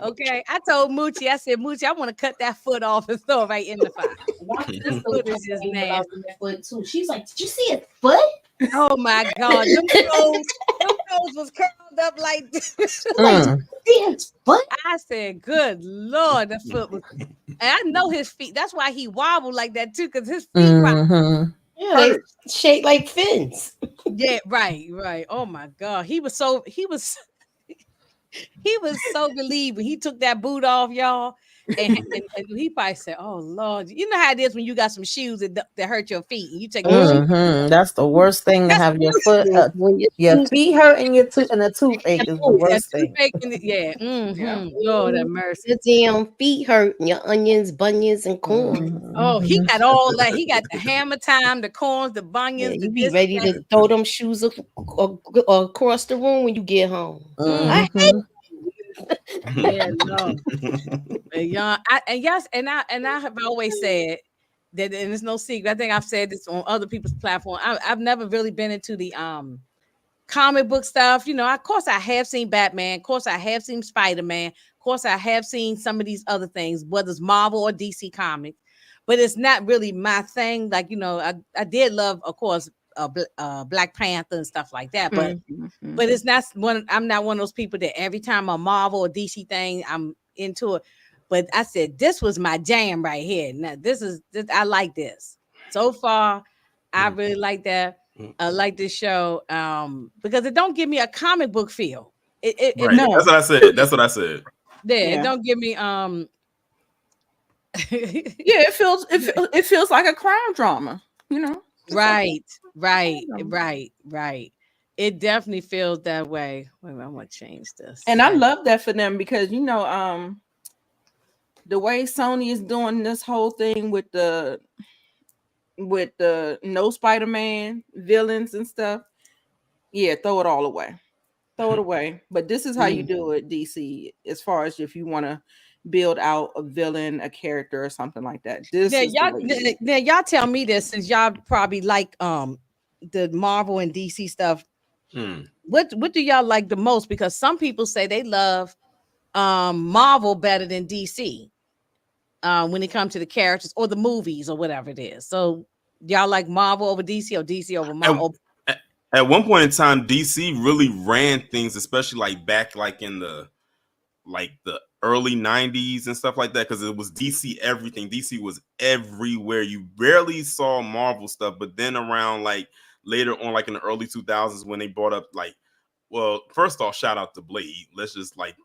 Okay, I told Moochie, I said, Moochie, I want to cut that foot off and throw it right in the fire. This foot is just nasty. That foot too. She's like, "Did you see his foot?" Oh my God, them toes was curled up like this. Like, Mm. see his foot? I said, good Lord, the foot was, and I know his feet. That's why he wobbled like that too, because his feet Mm-hmm. Yeah, they shaped like fins. Yeah, right. Oh my God, he was so relieved when he took that boot off, y'all. And he probably said, "Oh Lord, you know how it is when you got some shoes that hurt your feet, and you take those shoes." Mm-hmm. That's the worst thing to That's have your foot, When you your feet hurt and and a toothache is the that worst thing. toothache in it. Yeah. Lord have mercy. your damn feet hurt and your onions, bunions, and corn. Oh, he Mm-hmm. got all that. He got the hammer time, the corns, the Yeah, bunions, the you be this, ready that. to throw them shoes across the room when you get home. I hate Mm-hmm. Yeah, no. And y'all, I have always said that, and it's no secret. I think I've said this on other people's platform. I've never really been into the comic book stuff. You know, of course I have seen Batman, of course I have seen Spider-Man, of course I have seen some of these other things, whether it's Marvel or DC Comics, but it's not really my thing. Like, you know, I did love, of course, Black Panther and stuff like that, but it's not one. I'm not one of those people that every time a Marvel or DC thing, I'm into it. But I said this was my jam right here. Now this. I like this so far. I really like that. I like this show because it don't give me a comic book feel. It Right. really, That's what I said. That's what I said. yeah, it Yeah. don't give me Yeah, it feels like a crime drama, you know. right. It definitely feels that way. Wait a minute, I'm gonna change this. And I love that for them because you know, the way Sony is doing this whole thing with the no Spider-Man villains and stuff. Yeah, throw it all away. Throw it away. But this is how you do it, DC, as far as if you want to build out a villain, a character, or something like that. This Now is the way you do it. y'all tell me this, since y'all probably like the Marvel and DC stuff. What do y'all like the most? Because some people say they love Marvel better than DC when it comes to the characters or the movies or whatever it is. So y'all like Marvel over DC or DC over Marvel? At one point in time, DC really ran things, especially like back like in the early 90s and stuff like that, because it was DC everything. DC was everywhere. You barely saw Marvel stuff, but then around like later on, like in the early 2000s, when they brought up like, well, first off, shout out to Blade. Let's just like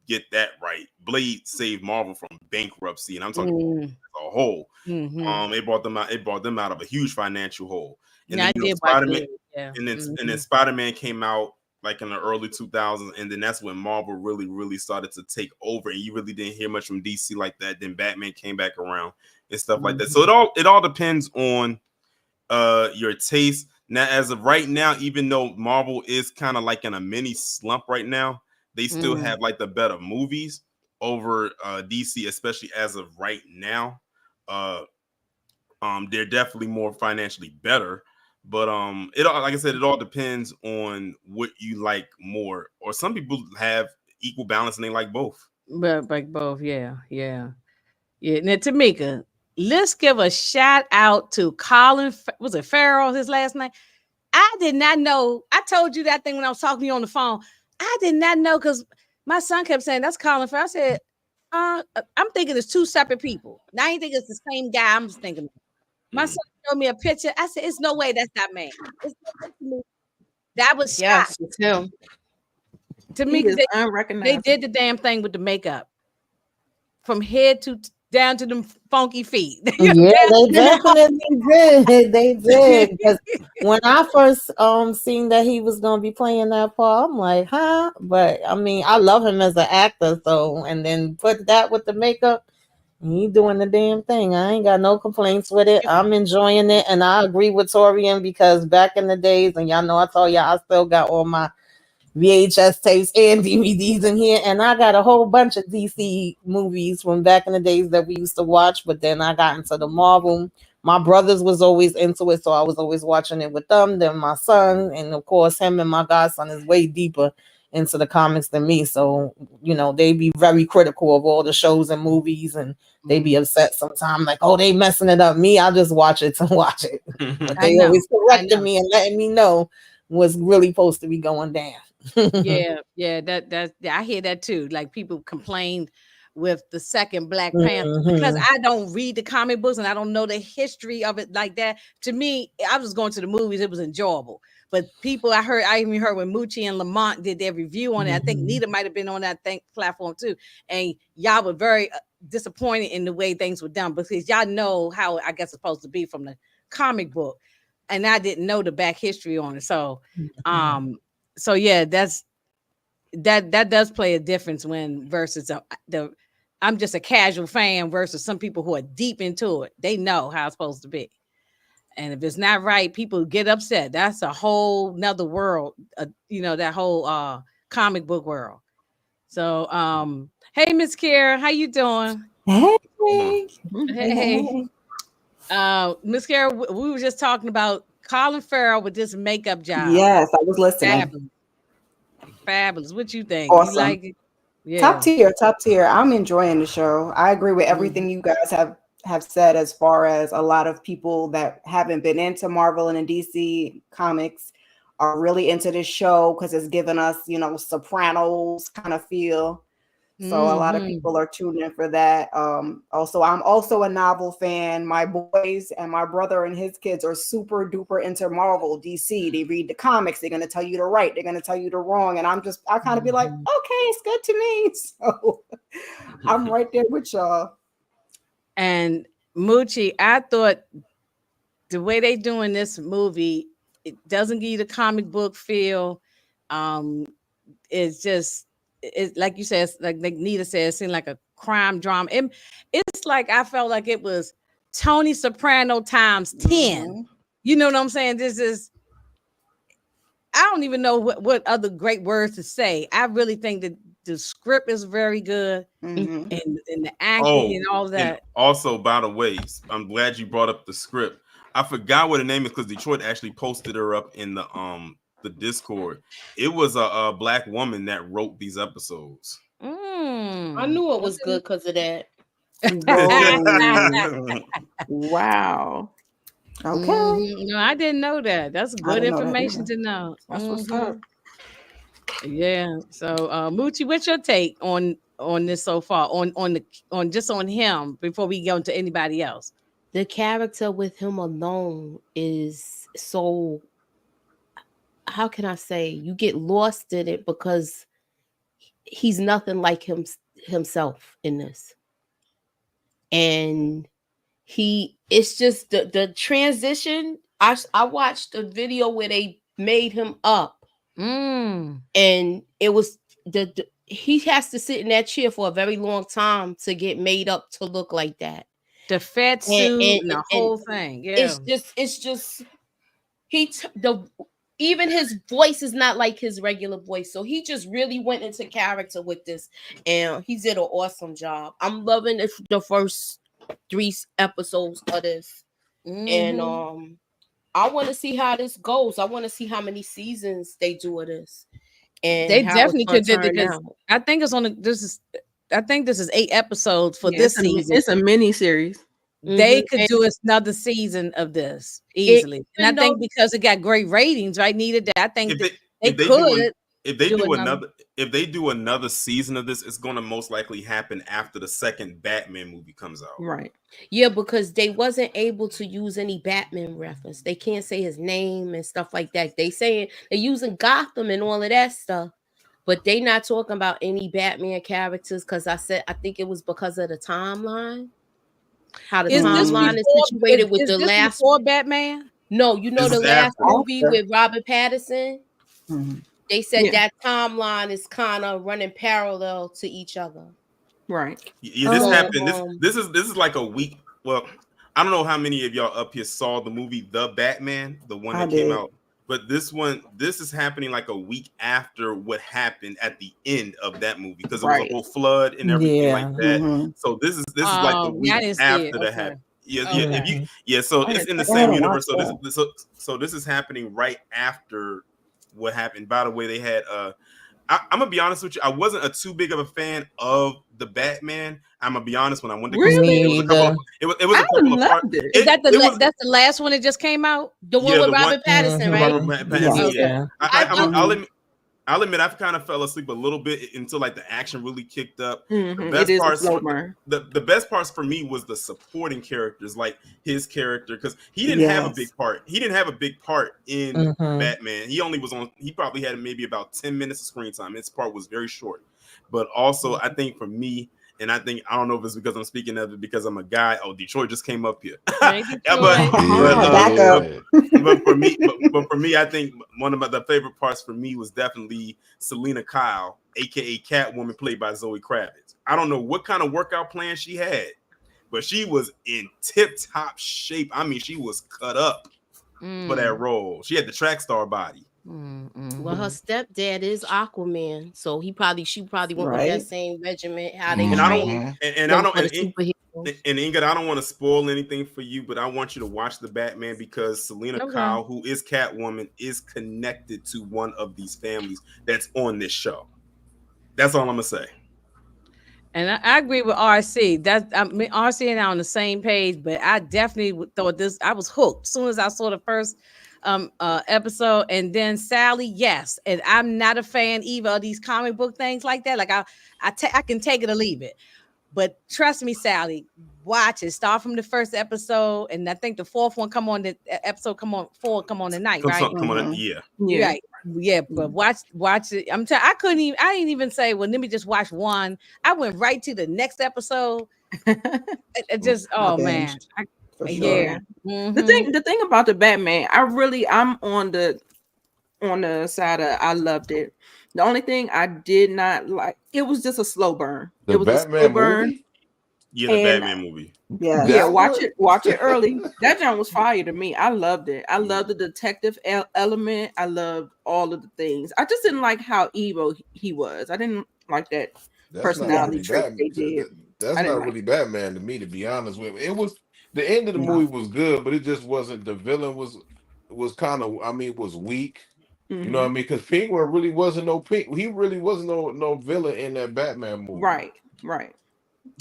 get that right. Blade saved Marvel from bankruptcy, and I'm talking as a whole. It brought them out of a huge financial hole. And Yeah, then, I did Spider-Man, yeah. and then Spider-Man came out like in the early 2000s, and then that's when Marvel really started to take over, and you really didn't hear much from DC like that. Then Batman came back around and stuff like that. So it all depends on your taste. Now, as of right now, even though Marvel is kind of like in a mini slump right now, they still have like the better movies over DC, especially as of right now. They're definitely more financially better. But it all, like I said, it all depends on what you like more. Or some people have equal balance and they like both. But like both, yeah. Now, Tamika, let's give a shout out to Colin. Was it Farrell? His last name? I did not know. I told you that thing when I was talking to you on the phone. I did not know because my son kept saying that's Colin Farrell. I said, I'm thinking it's two separate people. Now I ain't think it's the same guy. I'm just thinking. My son showed me a picture. I said, "It's no way that's that man." That was Yes, it's him. to me. He is They unrecognizable. did the damn thing with the makeup from head to down to them funky feet. Yeah, they definitely did. They did. Because when I first seen that he was gonna be playing that part, I'm like, huh? But I mean, I love him as an actor, so and then put that with the makeup, he doing the damn thing. I ain't got no complaints with it. I'm enjoying it, and I agree with Torian because back in the days, and y'all know I told y'all I still got all my VHS tapes and DVDs in here, and I got a whole bunch of DC movies from back in the days that we used to watch. But then I got into the Marvel. My brothers was always into it, so I was always watching it with them. Then my son, and of course him and my godson is way deeper into the comics than me. So, they be very critical of all the shows and movies, and they be upset sometimes, like, oh, they messing it up. Me, I'll just watch it to watch it. But they always correcting me and letting me know what's really supposed to be going down. Yeah, I hear that too. Like people complained with the second Black Panther because I don't read the comic books and I don't know the history of it like that. To me, I was going to the movies, it was enjoyable. But people, I even heard when Moochie and Lamont did their review on it. I think Nita might have been on that platform too. And y'all were very disappointed in the way things were done because y'all know how I guess it's supposed to be from the comic book. And I didn't know the back history on it. So so yeah, that does play a difference when versus I'm just a casual fan versus some people who are deep into it. They know how it's supposed to be. And if it's not right, people get upset. That's a whole nother world, that whole comic book world. So hey Miss Kara, how you doing? Hey. Miss Kara, we were just talking about Colin Farrell with this makeup job. Yes, I was listening. Fabulous. What you think? Awesome. You like it? Yeah. Top tier. I'm enjoying the show. I agree with everything you guys have said as far as a lot of people that haven't been into Marvel and DC comics are really into this show because it's given us, Sopranos kind of feel. So a lot of people are tuned in for that. Also, I'm also a novel fan. My boys and my brother and his kids are super duper into Marvel, DC. They read the comics. They're going to tell you the right. They're going to tell you the wrong. And I kind of be like, okay, it's good to me. So I'm right there with y'all. And Moochie, I thought the way they doing this movie, it doesn't give you the comic book feel. It's just, it's like you said, like Nita said, it seemed like a crime drama. It's like I felt like it was Tony Soprano times 10. You know what I'm saying? I don't even know what other great words to say. I really think that the script is very good and the acting and all that. And also, by the way, I'm glad you brought up the script. I forgot what the name is because Detroit actually posted her up in the Discord. It was a Black woman that wrote these episodes. I knew it was good because of that. Wow. Okay. No, I didn't know that. That's good information to know. That's what's up. Yeah. So Moochie, what's your take on this so far? On just on him before we go into anybody else? The character with him alone is so, how can I say, you get lost in it because he's nothing like himself in this. And it's just the transition. I watched a video where they made him up and it was he has to sit in that chair for a very long time to get made up to look like that. The fat suit and the whole thing. Yeah. It's just even his voice is not like his regular voice. So he just really went into character with this and he did an awesome job. I'm loving the first 3 episodes of this. And I want to see how this goes. I want to see how many seasons they do of this. And they definitely could do it because I think this is 8 episodes for this season. It's a mini series. They could do another season of this easily. And I think because it got great ratings, right? I think they could. If they do another season of this, it's going to most likely happen after the second Batman movie comes out. Right. Yeah, because they wasn't able to use any Batman reference. They can't say his name and stuff like that. They're using Gotham and all of that stuff, but they not talking about any Batman characters because I think it was because of the timeline. How the timeline is situated with the last before Batman? No, the last movie with Robert Pattinson. They said that timeline is kind of running parallel to each other. Right. Yeah, this happened. This is like a week. Well, I don't know how many of y'all up here saw the movie The Batman, the one that came out. But this is happening like a week after what happened at the end of that movie because it was a whole flood and everything like that. So this is like the week after that happened. So it's in the same universe. So this is happening right after what happened. By the way, they had I'm gonna be honest with you. I wasn't a too big of a fan of the Batman. I'm gonna be honest. When I went to go see Really? it, it was a couple of it was a I couple of parts. loved it. Is that It was that's the last one that just came out? The one Yeah, with the one- Robert Pattinson, Mhm. right? Robert Pattinson. Yeah. Yeah, Okay. I'll admit I've kind of fell asleep a little bit until like the action really kicked up. Mhm. best It is a parts- slow burn. The best parts for me was the supporting characters, like his character, because he didn't have a Yes. big part. He didn't have a big part in Mhm. Batman. He only was on. He probably had maybe about 10 minutes of screen time. His part was very short. But also, I think for me, and I don't know if it's because I'm speaking of it because I'm a guy. Oh, Detroit just came up here. Hey, Yeah, Detroit. Back up. but for me, I think one of the favorite parts for me was definitely Selena Kyle, aka Catwoman, played by Zoe Kravitz. I don't know what kind of workout plan she had, but she was in tip-top shape. I mean, she was cut up for that role. She had the track star body. Well, her stepdad is Aquaman, so she probably went with Right. that same regiment. How they And I train don't, and I them don't, for the and superheroes. Ingrid, I don't want to spoil anything for you, but I want you to watch the Batman because Selena Okay. Kyle, who is Catwoman, is connected to one of these families that's on this show. That's all I'm gonna say. And I agree with RC. RC and I on the same page, but I definitely thought this. I was hooked as soon as I saw the first episode, and then Sally, yes. And I'm not a fan either of these comic book things like that. Like I can take it or leave it. But trust me, Sally, watch it. Start from the first episode, and I think the fourth one come on tonight, right? Come on, yeah. Yeah. Right. Yeah, but watch it. I didn't even say, well, let me just watch one. I went right to the next episode. It just, oh man. binged, for sure. Yeah. The thing about the Batman, I'm on the side of I loved it. The only thing I did not like, it was just a slow burn. The It was a slow Batman burn. movie? Yeah, the And- Batman movie. Yeah. Yeah, That watch it early. That jump was fire to me. I loved it. I loved the detective element. I loved all of the things. I just didn't like how evil he was. I didn't like that. That's Personality not trait really they Batman. did. That's I didn't not like really Batman to me, to be honest with you. It was the end of the No. movie was good, but it just wasn't. The villain was kind of, I mean, it was weak. You know what I mean? Because Penguin really wasn't no he really wasn't no villain in that Batman movie. Right.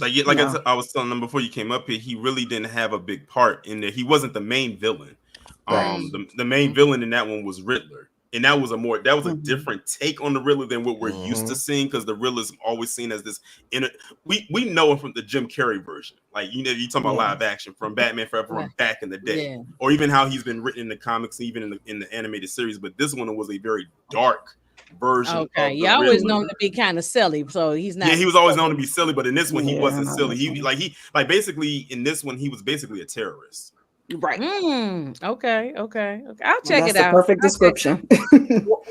Like No. I was telling them before you came up here, he really didn't have a big part in there. He wasn't the main villain. The main villain in that one was Riddler, and that was a different take on the Riddler than what we're used to seeing, because the Riddler is always seen as this we know him from the Jim Carrey version, like you talking about live action from Batman Forever from back in the day, Yeah. or even how he's been written in the comics, even in the animated series. But this one was a very dark version. Okay. of the You always Riddler. known to be kind of silly, so he's not. Yeah, he was always known to be silly, but in this one he Yeah, wasn't no, silly. that's He basically in this one he was basically a terrorist. Right. Okay. I'll check That's it the out. perfect I'll check- description.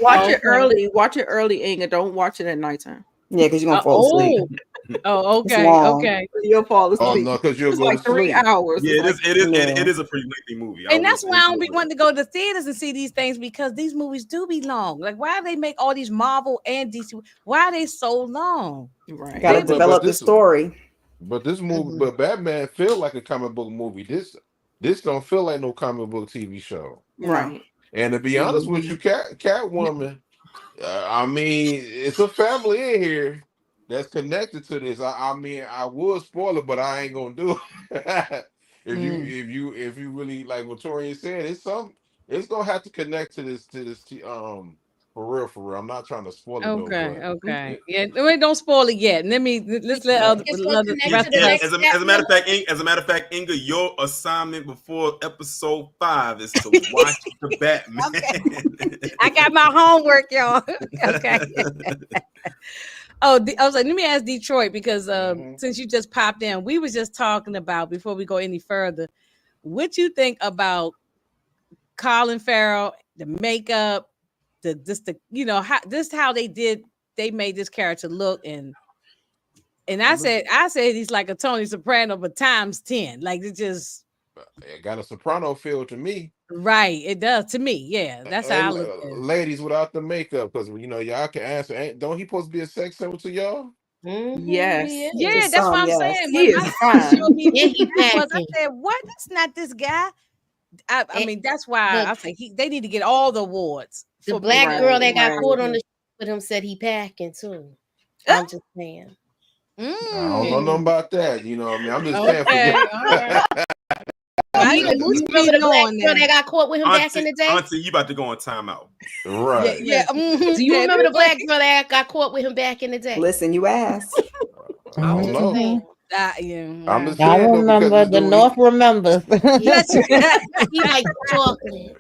Watch it Okay. early. Watch it early, Inga. Don't watch it at nighttime. Yeah, because you're gonna fall asleep. Oh, It's okay. long. Okay. You'll fall asleep. Oh no, because you'll It's go like to 3 sleep. hours. Yeah, It's it Yeah. is a pretty lengthy movie. And that's why I don't be wanting to go to the theaters and see these things, because these movies do be long. Like, why do they make all these Marvel and DC? Why are they so long? right. Got to But develop the this- story. But this movie, but Batman feel like a comic book movie. This don't feel like no comic book TV show. Right. And to be honest with you, Catwoman, I mean, it's a family in here that's connected to this. I mean, I would spoil it, but I ain't gonna do it. if you really like what Torian said, it's gonna have to connect to this for real. I'm not trying to spoil it. Okay. Though, but Okay. Yeah. Wait, don't spoil it yet. Let's let other It's gonna connect rest to of the us. next as a matter of fact, Inga, your assignment before episode 5 is to watch the Batman. I got my homework, y'all. Okay. I was like, let me ask Detroit, because since you just popped in, we was just talking about, before we go any further, what you think about Colin Farrell, the makeup, how they made this character look, and I said he's like a Tony Soprano but times 10. Like, it just it got a soprano feel to me. right. It does to me. Yeah, that's how I look at it. Ladies without the makeup, because y'all can answer. Don't he supposed to be a sex symbol to y'all? Yes. Yeah, To that's what some, I'm yes. saying. He When is I fine. showed me Yeah, who he this was, I packing. said, "What? That's not this guy." I And mean, that's why look, I think they need to get all the awards. The for black being- girl that got Right. caught on the with him said he packing too. I'm just saying. I don't know nothing about that. You know what I mean? I'm just saying. Okay, For all right. You remember the black girl that got caught with him back in the day? Auntie, you about to go on timeout. right. Yeah. Do you remember the black girl that got caught with him back in the day? Listen, you asked. I don't know. saying. I'm just I saying, though, remember because the North remembers. That's right. He like chocolate.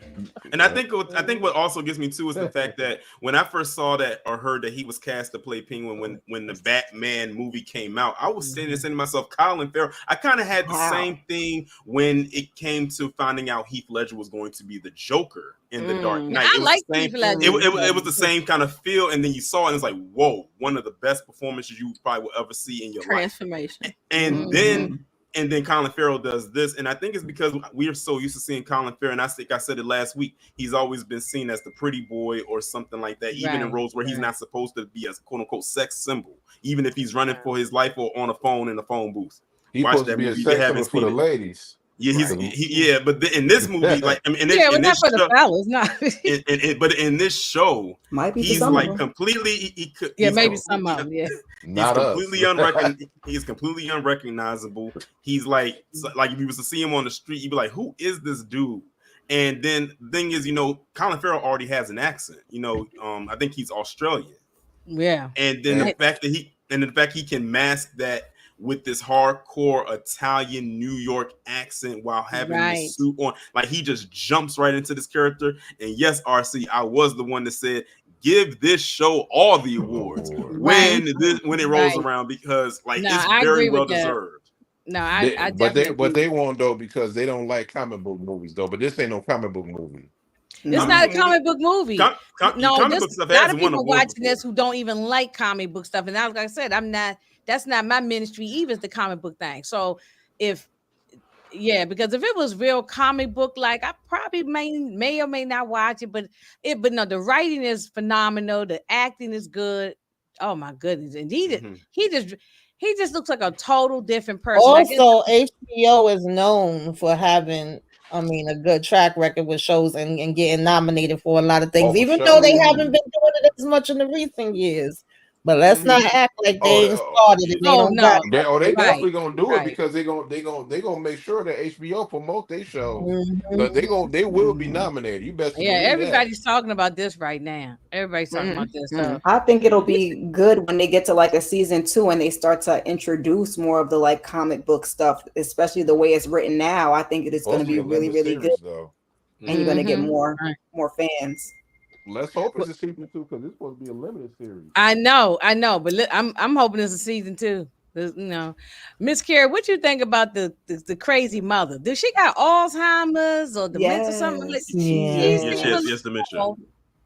And I think what also gets me too is the fact that when I first saw that or heard that he was cast to play Penguin when the Batman movie came out, I was saying to myself, Colin Farrell. I kind of had the same thing when it came to finding out Heath Ledger was going to be the Joker in The Dark Knight. I like Heath Ledger. It was the same kind of feel, and then you saw it, and it's like, whoa, one of the best performances you probably will ever see in your life. Transformation. And then Colin Farrell does this, and I think it's because we are so used to seeing Colin Farrell, and I think I said it last week, he's always been seen as the pretty boy or something like that, even in roles where he's not supposed to be a quote-unquote sex symbol, even if he's running for his life or on a phone in a phone booth. He's supposed to be a sex symbol for the ladies. Yeah, but in this movie, like, I mean, in not this for the show, fellas, not. but in this show, Might be he's like completely. Maybe some of them. Yeah, he's completely unrecognizable. He's like if you was to see him on the street, you'd be like, "Who is this dude?" And then the thing is, Colin Farrell already has an accent. I think he's Australian. Yeah, and then the fact that he can mask that with this hardcore Italian New York accent while having the suit on, like he just jumps right into this character. And yes, RC, I was the one that said give this show all the awards when it rolls around, because it's very well deserved. No, I but they won't though, because they don't like comic book movies though. But this ain't no comic book movie. It's not a comic book movie. Comic a lot of people watching this who don't even like comic book stuff. And like I said, that's not my ministry either, is the comic book thing. So because if it was real comic book, like I probably may or may not watch it, but no, the writing is phenomenal. The acting is good. Oh my goodness. And he just looks like a total different person. Also, HBO is known for having a good track record with shows and getting nominated for a lot of things, even though they haven't been doing it as much in the recent years. But let's not act like they ain't started it. They definitely gonna do it, because they gonna make sure that HBO promote their shows. But they will be nominated. You best. Yeah, everybody's talking about this right now. Everybody's talking about this. So. I think it'll be good when they get to like a season 2 and they start to introduce more of the like comic book stuff, especially the way it's written now. I think it is going to be really, really good, and you're going to get more fans. Let's hope it's a season 2, because it's supposed to be a limited series. I know, but I'm hoping it's a season 2. Miss Carrie, what you think about the crazy mother? Does she got Alzheimer's or dementia? Something like she has dementia.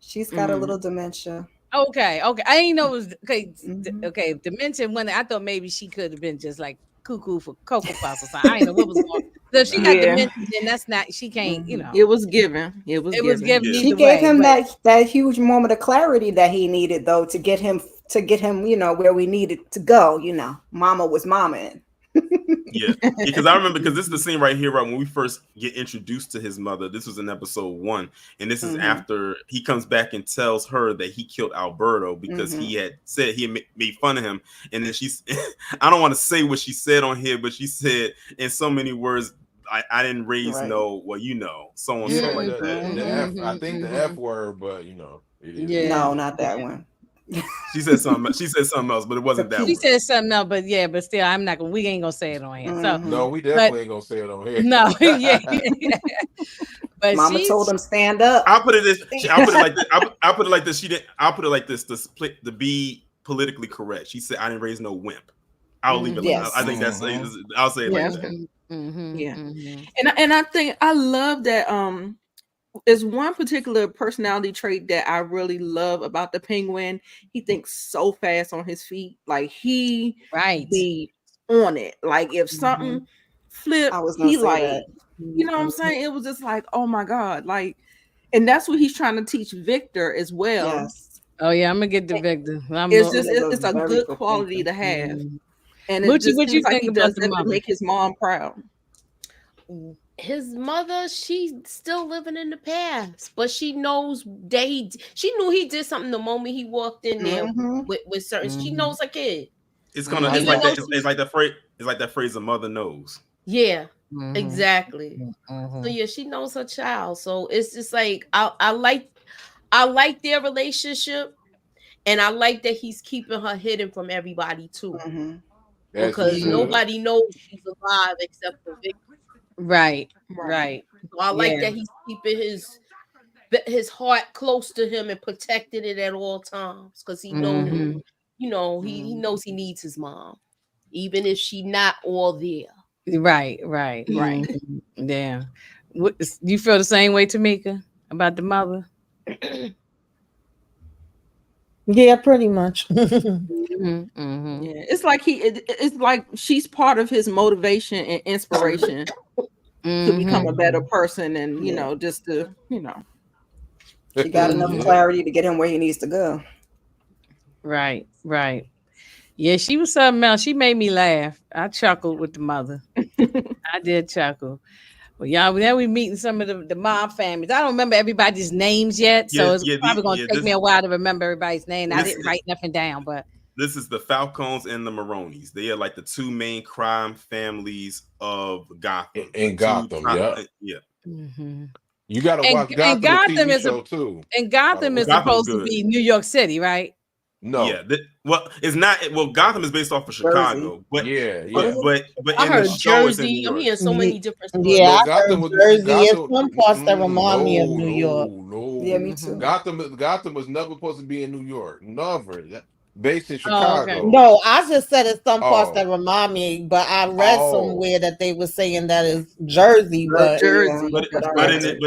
She's got a little dementia. Okay. I didn't know it was okay. Okay, dementia. When I thought maybe she could have been just like cuckoo for Cocoa Puffs or something. I didn't know what was going on. So if she got dementia, then that's not. She can't. It was given. It was given. She gave him that huge moment of clarity that he needed, though, to get him, where we needed to go. Mama was mama. Because I remember, because this is the scene right here, right when we first get introduced to his mother. This was in episode 1, and this is after he comes back and tells her that he killed Alberto because he had said he had made fun of him. And then she's I don't want to say what she said on here, but she said in so many words, I didn't raise so on so like that. I think the F word, but no, not that one. She said something else, but it wasn't that. She said something else, but still, we ain't gonna say it on here. So no, we definitely ain't gonna say it on here. No, But Mama told him stand up. I'll put it like this. I'll put it like this. I'll put it like this to be politically correct. She said, "I didn't raise no wimp." I'll leave it. Yes. I think that's. I'll say it like that. And I think I love that. There's one particular personality trait that I really love about the Penguin. He thinks so fast on his feet. Like he be on it. Like if something flipped, he like that. You know what I'm saying? It was just like, oh my God. Like, and that's what he's trying to teach Victor as well. Yes. Oh yeah, I'm gonna get to Victor. It's a good quality to have. And it just what you like think he about does that to make his mom proud. his mother, she's still living in the past, but she knows that she knew he did something the moment he walked in there Mhm. with certain. She Mhm. knows her kid. It's gonna. Mhm. It's Even like though that. It's like that phrase. It's like that phrase. A mother knows. Yeah, Mhm. exactly. Mhm. So yeah, she knows her child. So it's just like I like their relationship, and I like that he's keeping her hidden from everybody too, Mhm. As he because should. nobody knows she's alive except for Vic. Right, Right. right. So I like Yeah. that he's keeping his heart close to him and protecting it at all times, because he knows, Mhm. you know, he knows he needs his mom, even if she not all there. Right, right. Right. Mhm. Yeah. You feel the same way, Tamika, about the mother? Yeah, pretty much. Mhm, mhm. Yeah, it's like it's like she's part of his motivation and inspiration to become a Mhm. better person, and you Yeah. know, just to She got enough Yeah. clarity to get him where he needs to go. Right, right. Yeah, she was something else. She made me laugh. I chuckled with the mother. I did chuckle. Well, y'all, now we meeting some of the mob families. I don't remember everybody's names yet, so Yeah, it's yeah, probably going to take me a while to remember everybody's name. I This- didn't write nothing down, but This is the Falcons and the Maronis. They are like the two main crime families of Gotham. In Gotham, yeah. Yeah. mhm. You got to And- watch and Gotham, Gotham the TV is a- show too. and Gotham is Gotham's supposed to good. be New York City, right? No. Yeah. Well, it's not. Well, Gotham is based off of Chicago, but Yeah, but yeah. but I in heard the show it's in Jersey. New I'm York. hearing so many different stories. Yeah, No, I Gotham heard was Jersey. Gotham. It's some parts that remind me of New York. No. Yeah, me too. Gotham was never supposed to be in New York. Never. Based in Oh, Chicago. okay. No, I just said it's some parts Oh. that remind me, but I read Oh. somewhere that they were saying that it's Jersey, but Jersey. But But I but read in it.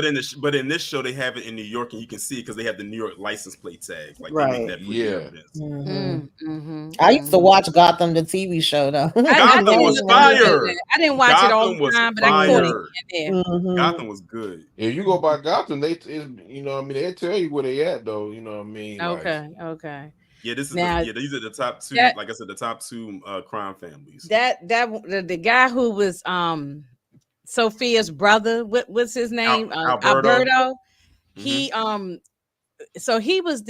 but in this show they have it in New York, and you can see it because they have the New York license plate tag. Like they Right. make that pretty Yeah. evidence. Mhm. Mhm, I used to mhm. watch Gotham, the TV show, though. I Gotham didn't was know that. fire. I didn't watch it all Gotham the was time, but I caught it fire. in there. Mhm. Gotham was good. If you go by Gotham, they you know what I mean, they tell you where they at though. You know what I mean? Like, Okay, okay. Yeah, this is Now- these are the top two. that- Like I said, the top two crime families. The guy who was Sophia's brother, what's his name? Alberto. Alberto. He so he was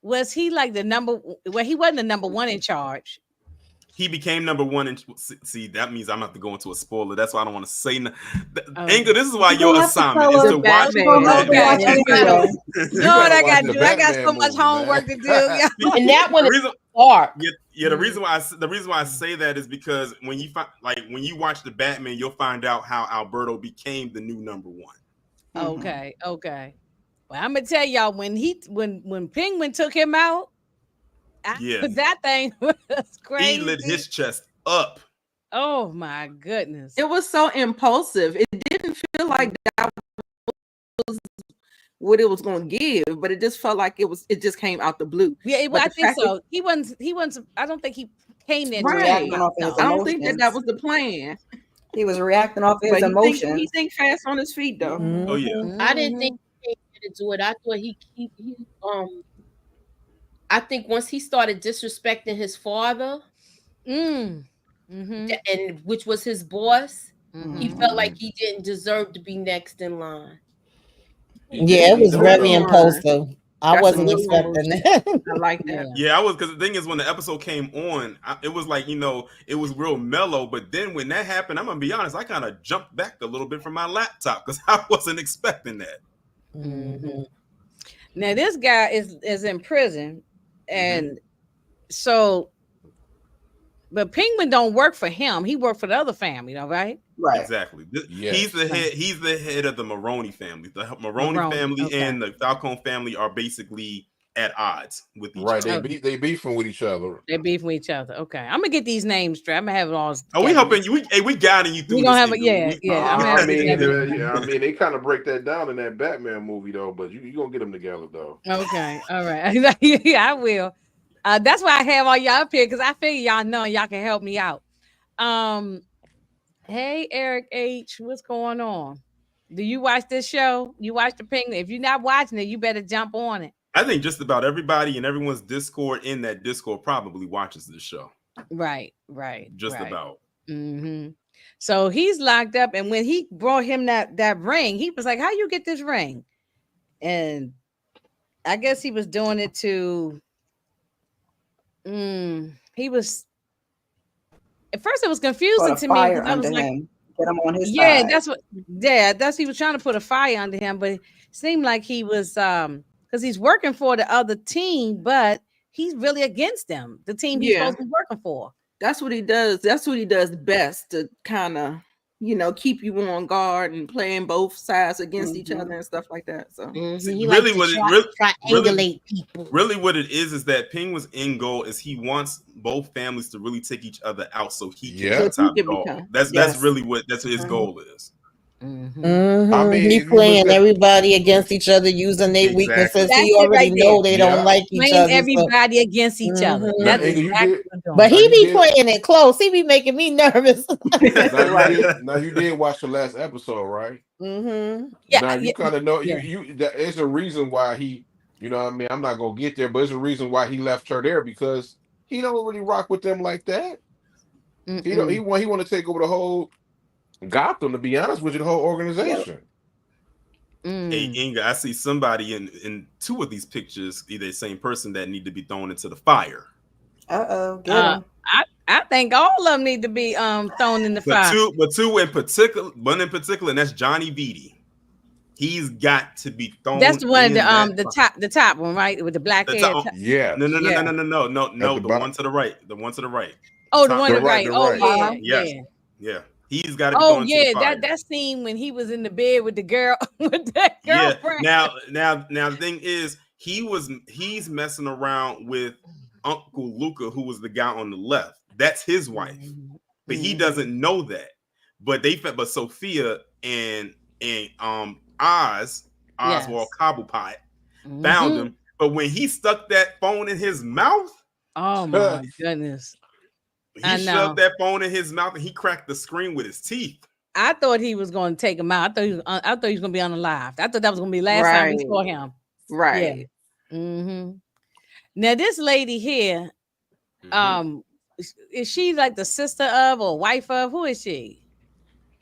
was he like the number? Well, he wasn't the number one in charge. He became number one. And see, that means I'm gonna have to go into a spoiler. That's why I don't want to say. Oh. Anger, this is why You your don't have to assignment tell is us to the watch. Batman. Don't have to Okay. watch You it gotta- anyway. You know what I got to do? I got so much homework to do. Yeah. And that one The is reason, dark. yeah, the reason why I say that is because when you when you watch the Batman, you'll find out how Alberto became the new number one. Okay, okay. Well, I'm gonna tell y'all when Penguin took him out, Yeah. that thing was crazy. He lit his chest up. Oh my goodness! It was so impulsive. It didn't feel like that was what it was going to give, but it just felt like it just came out the blue. Yeah, But I the think fact so. He wasn't. I don't think he came there. Right. Reacting off his I don't think that emotions. was the plan. He was reacting off his But emotions. he think fast on his feet though. Oh yeah. I didn't think he came here to do it. I thought he I think once he started disrespecting his father, Mhm. and which was his boss, he Mhm. felt like he didn't deserve to be next in line. Yeah, it was Don't very worry. impulsive. I That's wasn't a little expecting that. I like that. Yeah, I was because the thing is when the episode came on, it was like it was real mellow. But then when that happened, I'm gonna be honest, I kind of jumped back a little bit from my laptop because I wasn't expecting that. Mhm. Now this guy is in prison, and so, but Penguin don't work for him. He worked for the other family, though, right? Right. Exactly. Yes. He's the head. He's the head of the Maroney family. The Maroney Maroney, family okay. and the Falcone family are basically at odds with each Right, other. they beefing with each other. They beef with each other. Okay, I'm gonna get these names straight. I'm gonna have it all. Oh, we together. helping you. We guiding you through. We gonna this have a- thing. yeah, We- yeah, I'm I having mean, together. they kind of break that down in that Batman movie though, but you gonna get them together though. Okay, all right. Yeah, I will. That's why I have all y'all up here because I figure y'all know y'all can help me out. Hey Eric H, what's going on? Do you watch this show? You watch the Penguin? If you're not watching it, you better jump on it. I think just about everybody in everyone's Discord in that Discord probably watches this show. Right. Just right. about. Mm-hmm. So he's locked up, and when he brought him that ring, he was like, "How you get this ring?" And I guess he was doing it to. He was at first it was Put confusing a to me fire because I was under like, him. Get him on his "Yeah, side. that's he was trying to put a fire under him," but it seemed like he was because he's working for the other team, but he's really against them, the team he's Yeah. supposed to be working for. That's what he does. That's what he does best to kind of, keep you on guard and playing both sides against each other and stuff like that. So See, He really likes to what it triangulate people. really what it is that Penguin's end goal is he wants both families to really take each other out so he can Yeah. be So the top he can dog. become- That's Yes. really what his goal is. Mm-hmm. I mean, He if you playing look at- everybody against each other, using their Exactly. weaknesses. That's He it already right know there. they Yeah. don't like each Playing other. So. everybody against each other. Mhm. That's Now, Inga, you exactly did- what I'm doing. But Now he you be did- playing it close. He be making me nervous. Now you did watch the last episode, right? Mm-hmm. Yeah, Now you yeah, kind of know yeah. it's a reason why he, you know what I mean, I'm not gonna get there, but it's a reason why he left her there because he don't really rock with them like that. He don't he want to take over the whole Gotham, to be honest with you, the whole organization. Hey Inga, I see somebody in two of these pictures, either the same person that need to be thrown into the fire. Get him. I think all of them need to be thrown in the But fire. two in particular, one in particular, and that's Johnny Vitti. He's got to be thrown. That's the one in that fire. the top one, right? With the black The hair. top- Yeah. No, Yeah. the the bottom. one to the right. The one to the right. Oh, the top- one the to the right. right, Oh, the yeah, right. yeah. Yes. Yeah. He's got to be Oh, thrown into yeah. the fire. That scene when he was in the bed with the girl with that Yeah. girlfriend. Now the thing is, he's messing around with Uncle Luca, who was the guy on the left. That's his wife, but he doesn't know that. But Sophia and Oswald Yes. Cobblepot found him. But when he stuck that phone in his mouth, Oh my goodness. he I know. shoved that phone in his mouth and he cracked the screen with his teeth. I thought he was going to take him out. I thought he was going to be unalived. I thought that was going to be the last time we Right. saw him. right. Now this lady here, is she like the sister of or wife of? Who is she?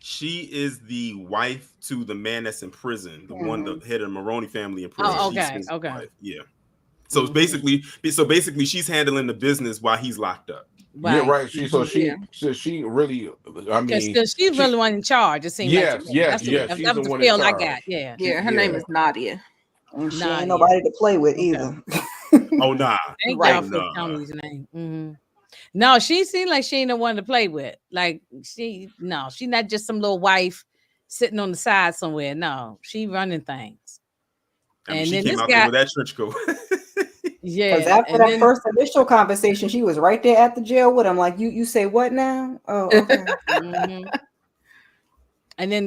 She is the wife to the man that's in prison, the one the head of the Maroney family in prison. Oh, She's okay, his okay. wife. Yeah. So it's basically, she's handling the business while he's locked up. Yeah, right. She really, I mean, Because she's really one in charge. It seems Yes, like to me. yes, That's yes, That she's was the the one in feel I charge. got. Yeah. Yeah, her name is Nadia. And she Nadia. ain't nobody to play with either. Oh nah. Thank Right. y'all for telling me his name. No, she seemed like she ain't the one to play with. Like she's not just some little wife sitting on the side somewhere. No, she running things. I mean, And she then came this out guy- there with that trench coat. Yeah. Because after and that then- first initial conversation, she was right there at the jail with him. Like, you say what now? Oh, okay. And then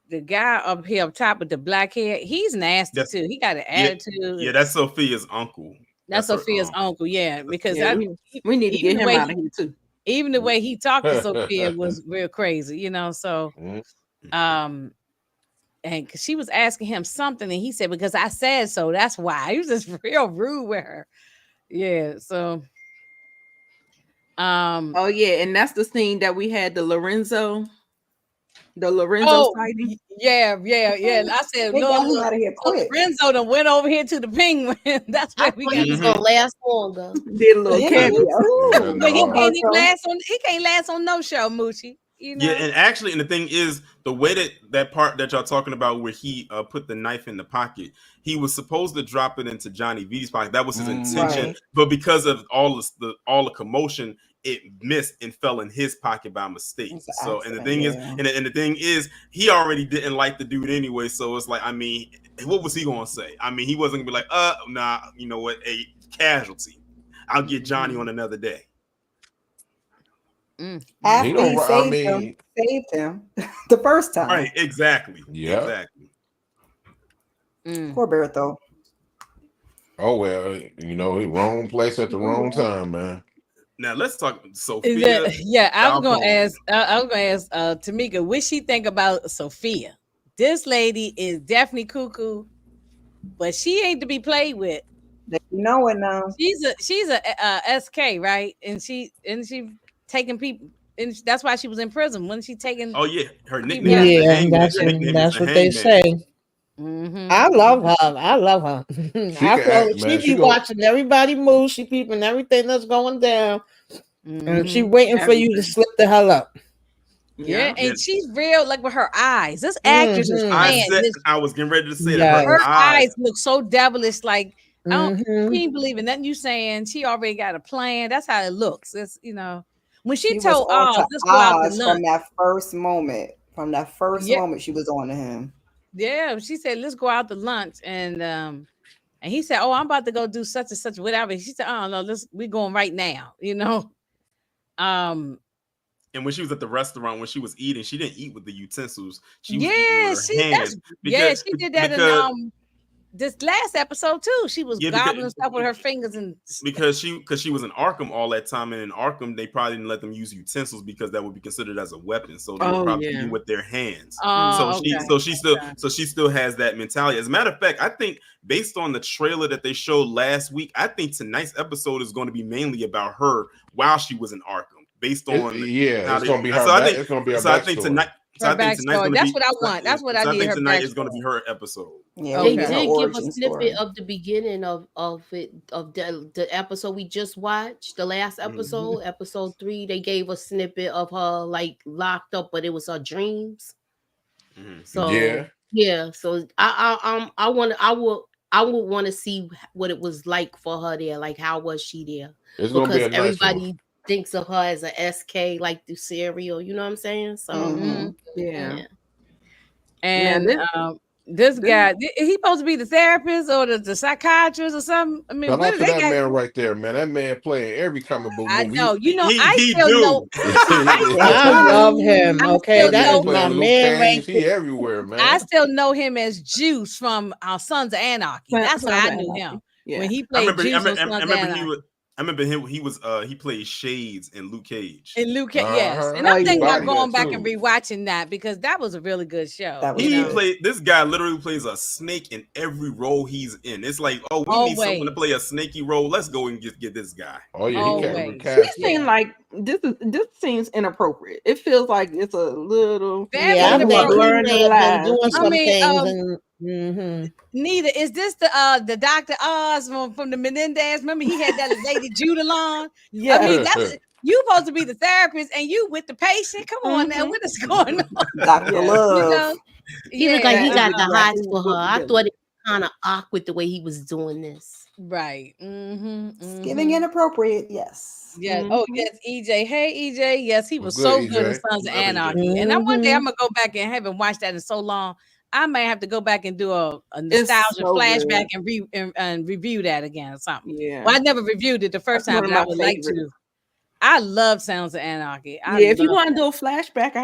the guy up here up top with the black hair, he's nasty That's- too. He got an attitude. Yeah, that's Sophia's uncle. That's her, Sophia's uncle. Yeah, because Yeah, we need to even get the him way out of here too. even the way he talked to Sophia was real crazy, So, and cause she was asking him something, and he said, "Because I said so. That's why." He was just real rude with her. Yeah. So, Oh yeah, and that's the scene that we had the Lorenzo sighting. yeah. I said, They got him "Lord, out of here quick. Renzo done went over here to the Penguin." That's I where thought we he got. was gonna last longer. Did a little Yeah, cameo. too. But he No. can't even last on. He can't last on no show, Moochie. Yeah, and actually, and the thing is, the way that part that y'all talking about, where he put the knife in the pocket, he was supposed to drop it into Johnny V's pocket. That was his intention, Right. but because of all the commotion, it missed and fell in his pocket by mistake. It's an So, and the accident, thing is, yeah. and the thing is, he already didn't like the dude anyway. So it's like, I mean, what was he gonna say? I mean, he wasn't gonna be like, nah, you know what, a casualty. I'll get Johnny on another day. After He don't- he I saved mean- him the first time. Right? Exactly. Yeah. Exactly. Poor Bertho. Oh well, wrong place at the wrong time, man. Now let's talk Is Sophia. that- yeah, I was gonna Falcone. ask. I was gonna ask Tamika, what she think about Sophia? This lady is definitely cuckoo, but she ain't to be played with. They know it now. She's a SK, right? And she taking people, and that's why she was in prison. When she taking, Oh yeah, her Yeah, nickname is the Yeah, Hangman. that's Her nickname is that's the what they Hangman. say. Mhm. I love her. I love her. She I can feel act, she man. be She go. watching everybody move. She peeping everything that's going down, and she Mhm. waiting for you to Everything. slip the hell up. Yeah, Yeah. and she's real, like with her eyes. This actress is Mhm. I playing said this. I was getting ready to say that Yes. Her her eyes. eyes look so devilish. Like I don't, Mhm. she ain't believing nothing you saying. She already got a plan. That's how it looks. It's when she She was told on Oz, to let's go out to Oz lunch. from that first moment. From that first Yeah, moment, she was on to him. yeah. She said, let's go out to lunch, and he said, oh, I'm about to go do such and such, whatever. She said, oh no, we're going right now. Um, And when she was at the restaurant, when she was eating, she didn't eat with the utensils. She was eating yeah, with her hands she did that in this last episode too. She was gobbling stuff with her fingers and because she was in Arkham all that time, and in Arkham they probably didn't let them use utensils because that would be considered as a weapon. So they would probably eat with their hands. Oh, So she still has that mentality. As a matter of fact, I think based on the trailer that they showed last week, I think tonight's episode is going to be mainly about her while she was in Arkham. Based on It's going to be her. It's going to be her I think tonight. So I think tonight's going to be. That's what I want. That's what I need. I think her tonight is backstory. going to be her episode. Yeah, They we get her did give a origin snippet story. of the beginning of the episode we just watched, the last episode, episode 3. They gave a snippet of her like locked up, but it was her dreams. So yeah, so I would want to see what it was like for her there. Like, how was she there? It's gonna be a nice everybody one. thinks of her as a SK, like the cereal. You know what I'm saying? So Yeah. And this guy, is he supposed to be the therapist or the psychiatrist or something? I mean, Shout what out do to they that got? man right there, man. That man playing every comic book movie. I know. He still do. know. I love him. I Okay, still that know is my Luke man right Cage, he everywhere, man. I still know him as Juice from Sons of Anarchy. That's why I knew him when he played Juice on Sons of Anarchy. I remember him. He played Shades in Luke Cage. And Luke Cage, yes. And I'm thinking about going back and rewatching that because that was a really good show. This guy literally plays a snake in every role he's in. It's like, oh, we need someone to play a snaky role. Let's go and get this guy. Oh yeah, he can't. This seems like this seems inappropriate. It feels like it's a little learning doing some things. Neither is this the Dr. Oz from the Menendez. Remember he had that Lady Judalon? Yeah. I mean, you supposed to be the therapist and you with the patient. Come on now, what is going on? Dr. Love. He looked like he got the hots for her. I thought it was kind of awkward the way he was doing this. Right. Giving inappropriate, yes. Yeah. Oh, yes, EJ. Hey, EJ. Yes, he was so good in Sons of Anarchy. And then one day I'm gonna go back and haven't watched that in so long. I may have to go back and do a nostalgia flashback and review that again or something. Yeah. Well, I never reviewed it the first time, but I would like to. I love Sons of Anarchy. If you want to do a flashback,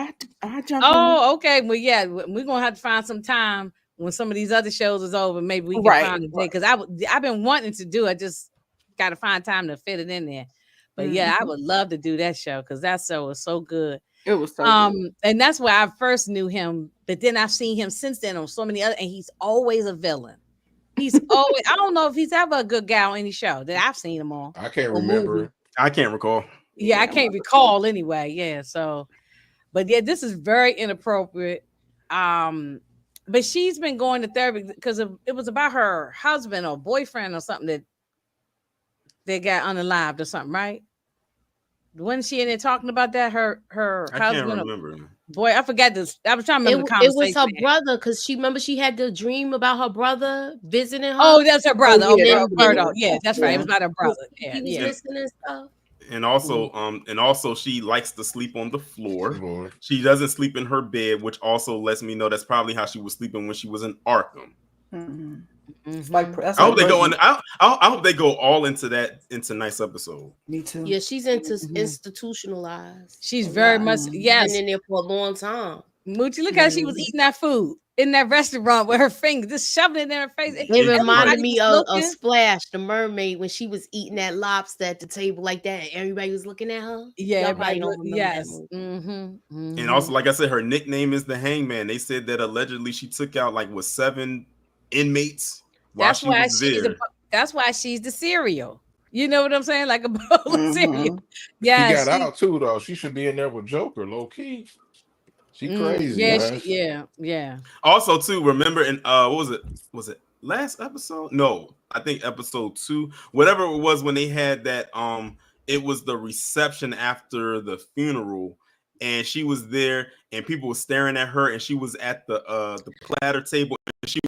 I jump. Oh, okay. Well, yeah, we're gonna have to find some time when some of these other shows is over. Maybe we can find a day because I've been wanting to do it. I just got to find time to fit it in there. But yeah, I would love to do that show because that show was so good. It was so good. And that's where I first knew him. But then I've seen him since then on so many other, and he's always a villain. He's always. I don't know if he's ever a good guy on any show that I've seen him on. I can't remember. I can't recall. Yeah, I can't recall anyway. Yeah, so, but yeah, this is very inappropriate. But she's been going to therapy because it was about her husband or boyfriend or something that they got unalived or something, right? Wasn't she in there talking about that? Her husband. I can't remember. Boy, I forgot this. I was trying to remember the It conversation. was her brother because she had the dream about her brother visiting her. Oh, that's her brother. Yeah, Roberto. Yeah, that's right. It was about her brother. Yeah, he was missing and stuff. And also, she likes to sleep on the floor. She doesn't sleep in her bed, which also lets me know that's probably how she was sleeping when she was in Arkham. I hope they go on. I hope they go all into tonight's episode. Me too. Yeah, she's institutionalized. She's very much been in there for a long time. Moochie, look how she was eating that food in that restaurant with her fingers, just shoving it in her face. It reminded me of Splash, the mermaid, when she was eating that lobster at the table like that, and everybody was looking at her. Yeah, everybody don't remember yes. that And also, like I said, her nickname is the Hangman. They said that allegedly she took out 7 inmates while she was there. That's why she's the cereal. You know what I'm saying? Like a bowl of cereal. She Yeah, got out too, though. She should be in there with Joker, low key. She crazy, yeah, man. yeah. Also, too, remember in what was it? Was it last episode? No, I think episode 2, whatever it was, when they had that it was the reception after the funeral, and she was there and people were staring at her, and she was at the platter table, and she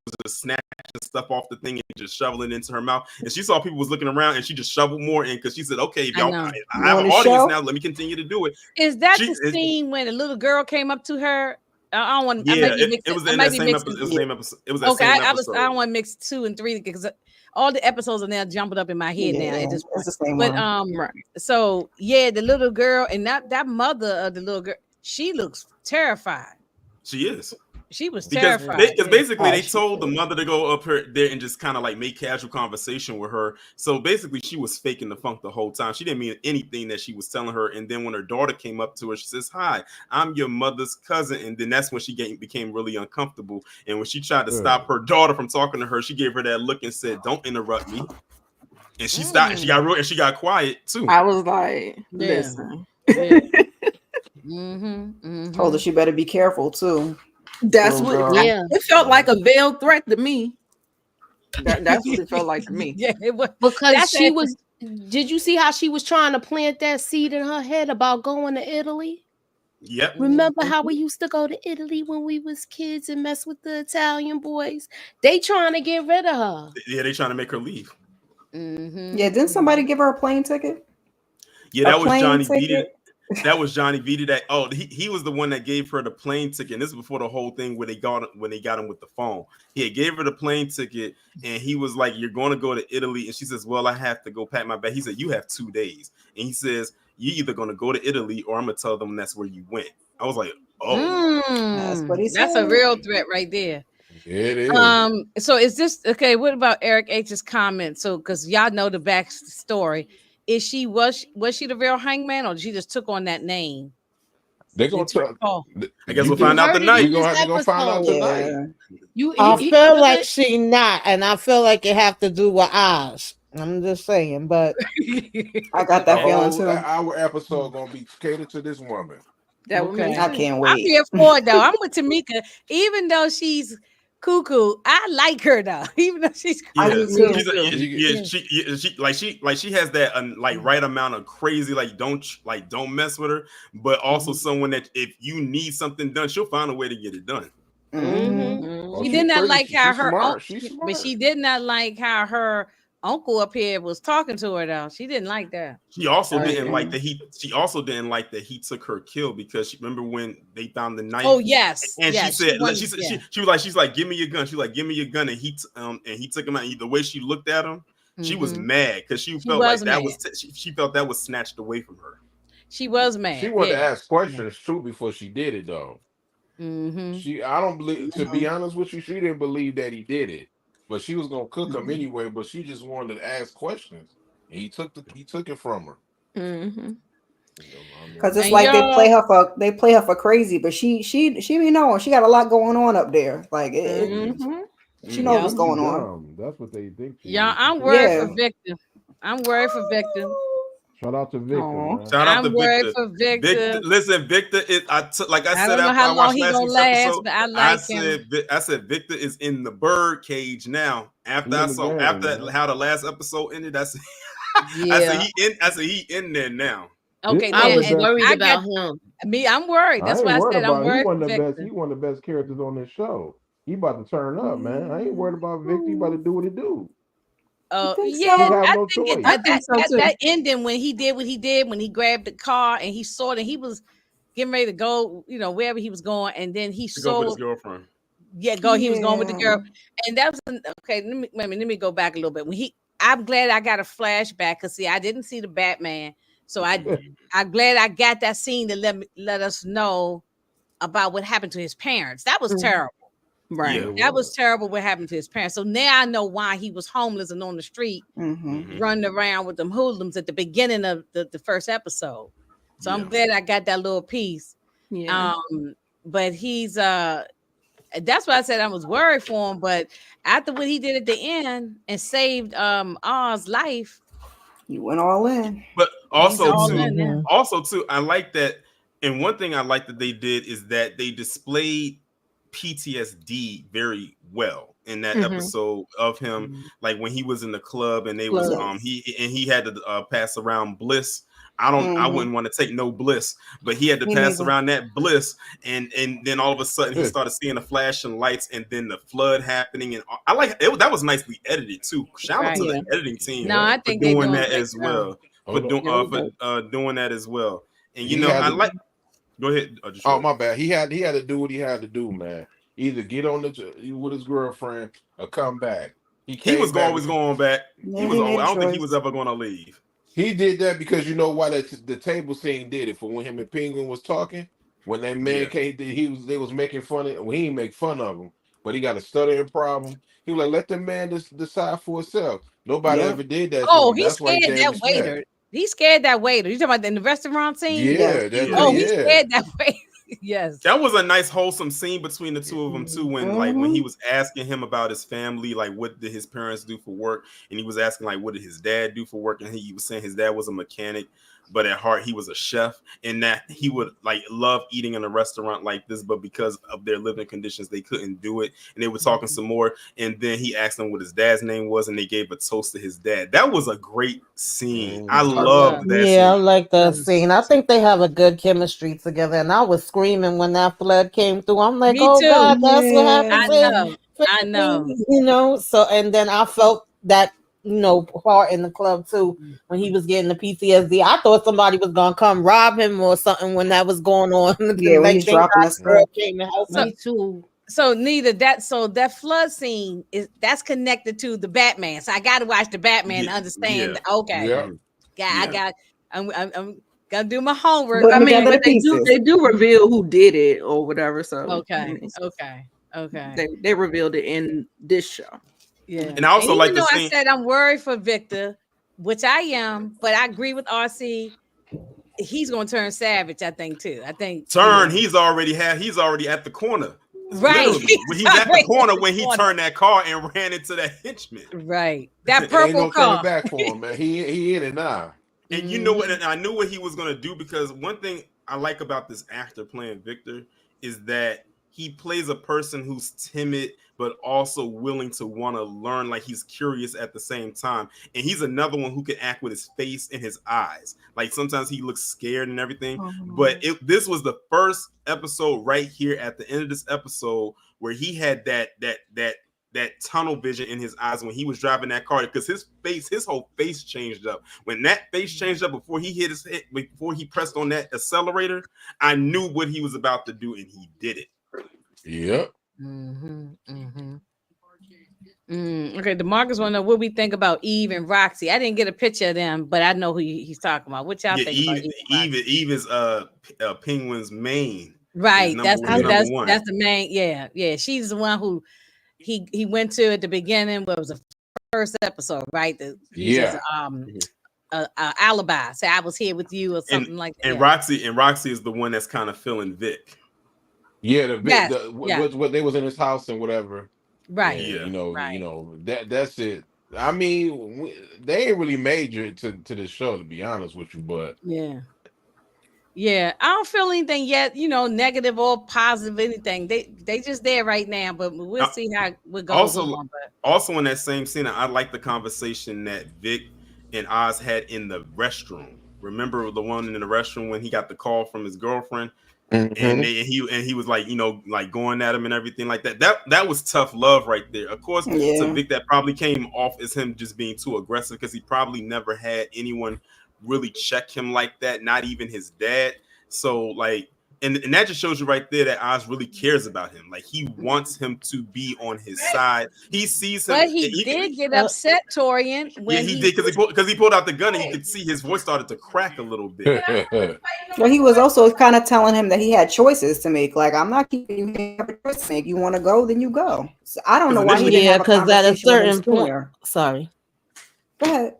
was just snatching stuff off the thing and just shoveling it into her mouth, and she saw people was looking around, and she just shoveled more in because she said, okay, if y'all, I have an audience now, let me continue to do it. Is that the scene when the little girl came up to her? I don't want. Yeah, it was in that same episode. It was the same episode. It was that same episode. I don't want to mix 2 and 3 because all the episodes are now jumping up in my head now. It just, it's the same but one. so yeah, the little girl and that mother of the little girl, she looks terrified. She is. She was because terrified. because basically they told the mother to go up her there and just kind of like make casual conversation with her. So basically she was faking the funk the whole time. She didn't mean anything that she was telling her. And then when her daughter came up to her, she says, "Hi, I'm your mother's cousin." And then that's when she became really uncomfortable. And when she tried to stop her daughter from talking to her, she gave her that look and said, "Don't interrupt me." And she stopped. And she got real, and she got quiet too. I was like, listen. Told her she better be careful too. That's what it felt like, a veiled threat to me. That's what it felt like to me. Yeah, it was because she was. Did you see how she was trying to plant that seed in her head about going to Italy? Yep. Remember how we used to go to Italy when we was kids and mess with the Italian boys? They trying to get rid of her. Yeah, they trying to make her leave. Yeah, didn't somebody give her a plane ticket? Yeah, that was Johnny Vita. That was Johnny Vita. That he was the one that gave her the plane ticket. And this is before the whole thing where they got him with the phone. He gave her the plane ticket, and he was like, "You're going to go to Italy," and she says, "Well, I have to go pack my bag." He said, "You have 2 days," and he says, "You either going to go to Italy or I'm gonna tell them that's where you went." I was like, "Oh, that's what he said. That's a real threat right there." It is. So is this okay? What about Eric H's comment? So because y'all know the backstory. Was she the real hangman, or she just took on that name? They're gonna tell. I guess we'll find out tonight. We're gonna have to go find out tonight. I feel like she not, and I feel like it have to do with Oz. I'm just saying, but I got that feeling too. Our episode gonna be catered to this woman. I can't wait. I'm here for it though. I'm with Tamika, even though she's cuckoo. I like her though, even though she's crazy. She has that like right amount of crazy. Like don't mess with her, but also someone that if you need something done, she'll find a way to get it done. She did not like how her, but she did not like how her uncle up here was talking to her though. She didn't like that. She also didn't like that he took her kill because she remember when they found the knife. Oh yes, and she was like, "Give me your gun." She was like, "Give me your gun," and he took him out. The way she looked at him, she was mad because she felt like that she felt that was snatched away from her. She was mad. She wanted to ask questions too before she did it though. I don't believe, to be honest with you, she didn't believe that he did it. But she was gonna cook him anyway. But she just wanted to ask questions, and he took it from her. Because it's like they play her for crazy, but she be knowing she got a lot going on up there. Like she knows what's going on. That's what they think. Yeah, I'm worried for Victor. I'm worried for Victor. Shout out to Victor. Shout out to Victor. For Victor. Listen, Victor is. I don't know how long he's gonna last, but I like him. I said Victor is in the bird cage now. After how the last episode ended, I said he in there now. Okay, I was worried about him. I'm worried. That's why I said I'm worried. He one of the best characters on this show. He about to turn up, man. I ain't worried about Victor. He about to do what he do. I think that ending when he did what he did, when he grabbed the car and he saw that he was getting ready to go, wherever he was going, and then he saw with his girlfriend. He was going with the girl, and that was okay. Let me go back a little bit. I'm glad I got a flashback because I didn't see the Batman, so I'm glad I got that scene to let us know about what happened to his parents. That was terrible. Right. Yeah, that was terrible what happened to his parents. So now I know why he was homeless and on the street running around with them hoodlums at the beginning of the first episode. So I'm glad I got that little piece. Yeah. But he's that's why I said I was worried for him. But after what he did at the end and saved Oz life, You went all in. But he's also all too, in there. I like that. And one thing I like that they did is that they displayed PTSD very well in that episode of him, like when he was in the club and they was he had to pass around bliss. I wouldn't want to take no bliss, but he had to pass around that bliss, and then all of a sudden he started seeing the flashing lights, and then the flood happening, and I like it. That was nicely edited too. Shout out to the editing team I for think doing that as well. For doing that as well, and you know I like. Go ahead. Oh, my bad. He had to do what he had to do, man. Either get on with his girlfriend or come back. He was always going back. I don't think he was ever going to leave. He did that because you know why the table scene did it. For when him and Penguin was talking, when that man came, they was making fun of. Well, he didn't make fun of him, but he got a stuttering problem. He was like, let the man decide for himself. Nobody ever did that. Oh, he scared that waiter. He scared that waiter. You talking about in the restaurant scene? He scared that waiter. Yes, that was a nice wholesome scene between the two of them too. When like when he was asking him about his family, like what did his parents do for work, and he was asking like what did his dad do for work, and he was saying his dad was a mechanic, but at heart he was a chef, and that he would like love eating in a restaurant like this, but because of their living conditions they couldn't do it. And they were talking some more, and then he asked them what his dad's name was, and they gave a toast to his dad. That was a great scene. I love that scene. I like that scene. I think they have a good chemistry together, and I was screaming when that flood came through. I'm like, Me too. God, that's what happened. I know. You know, so and then I felt that part in the club too when he was getting the PTSD. I thought somebody was gonna come rob him or something when that was going on. Yeah, when he's dropping that girl came and helped Me too. So that flood scene that's connected to the Batman. So I got to watch the Batman to understand. Okay, I'm gonna do my homework. But, but they do reveal who did it or whatever. So okay. They revealed it in this show. Yeah, and I also like the scene. I said I'm worried for Victor, which I am, but I agree with RC. He's gonna turn savage, I think too. He's already at the corner. Right. He's at the corner when he turned that car and ran into that henchman. Right. That purple ain't no car. coming back for him, man. He in it now. And you know what? And I knew what he was gonna do, because one thing I like about this actor playing Victor is that he plays a person who's timid but also willing to want to learn, like he's curious at the same time. And he's another one who can act with his face and his eyes. Like sometimes he looks scared and everything. But this was the first episode right here at the end of this episode where he had that tunnel vision in his eyes when he was driving that car, because his whole face changed up. When that face changed up before he pressed on that accelerator, I knew what he was about to do, and he did it. Yep. Okay, DeMarcus want to know what we think about Eve and Roxy. I didn't get a picture of them, but I know who he's talking about. What y'all think about Eve is Penguin's main. Right. That's the main. Yeah. She's the one who he went to at the beginning. What was the first episode, right? Alibi. Say I was here with you or something like that. And Roxy is the one that's kind of feeling Vic. Yeah, what they was in his house and whatever. Right. And, you know that's it. I mean, they ain't really major to this show, to be honest with you, but yeah. I don't feel anything yet, negative or positive, anything. They just there right now, but we'll see how what goes on. But also in that same scene, I like the conversation that Vic and Oz had in the restroom. Remember the one in the restroom when he got the call from his girlfriend? And he was like, like going at him and everything like that. That was tough love right there. Of course, to Vic, that probably came off as him just being too aggressive, because he probably never had anyone really check him like that, not even his dad. So like, and that just shows you right there that Oz really cares about him. Like he wants him to be on his side. He sees him. But he did get upset, Torian. When he did, because he pulled out the gun and you could see his voice started to crack a little bit. Well, he was also kind of telling him that he had choices to make. Like, I'm not keeping you have a choice to make. You want to go, then you go. So I don't know why he didn't have a because at a certain point, Go ahead.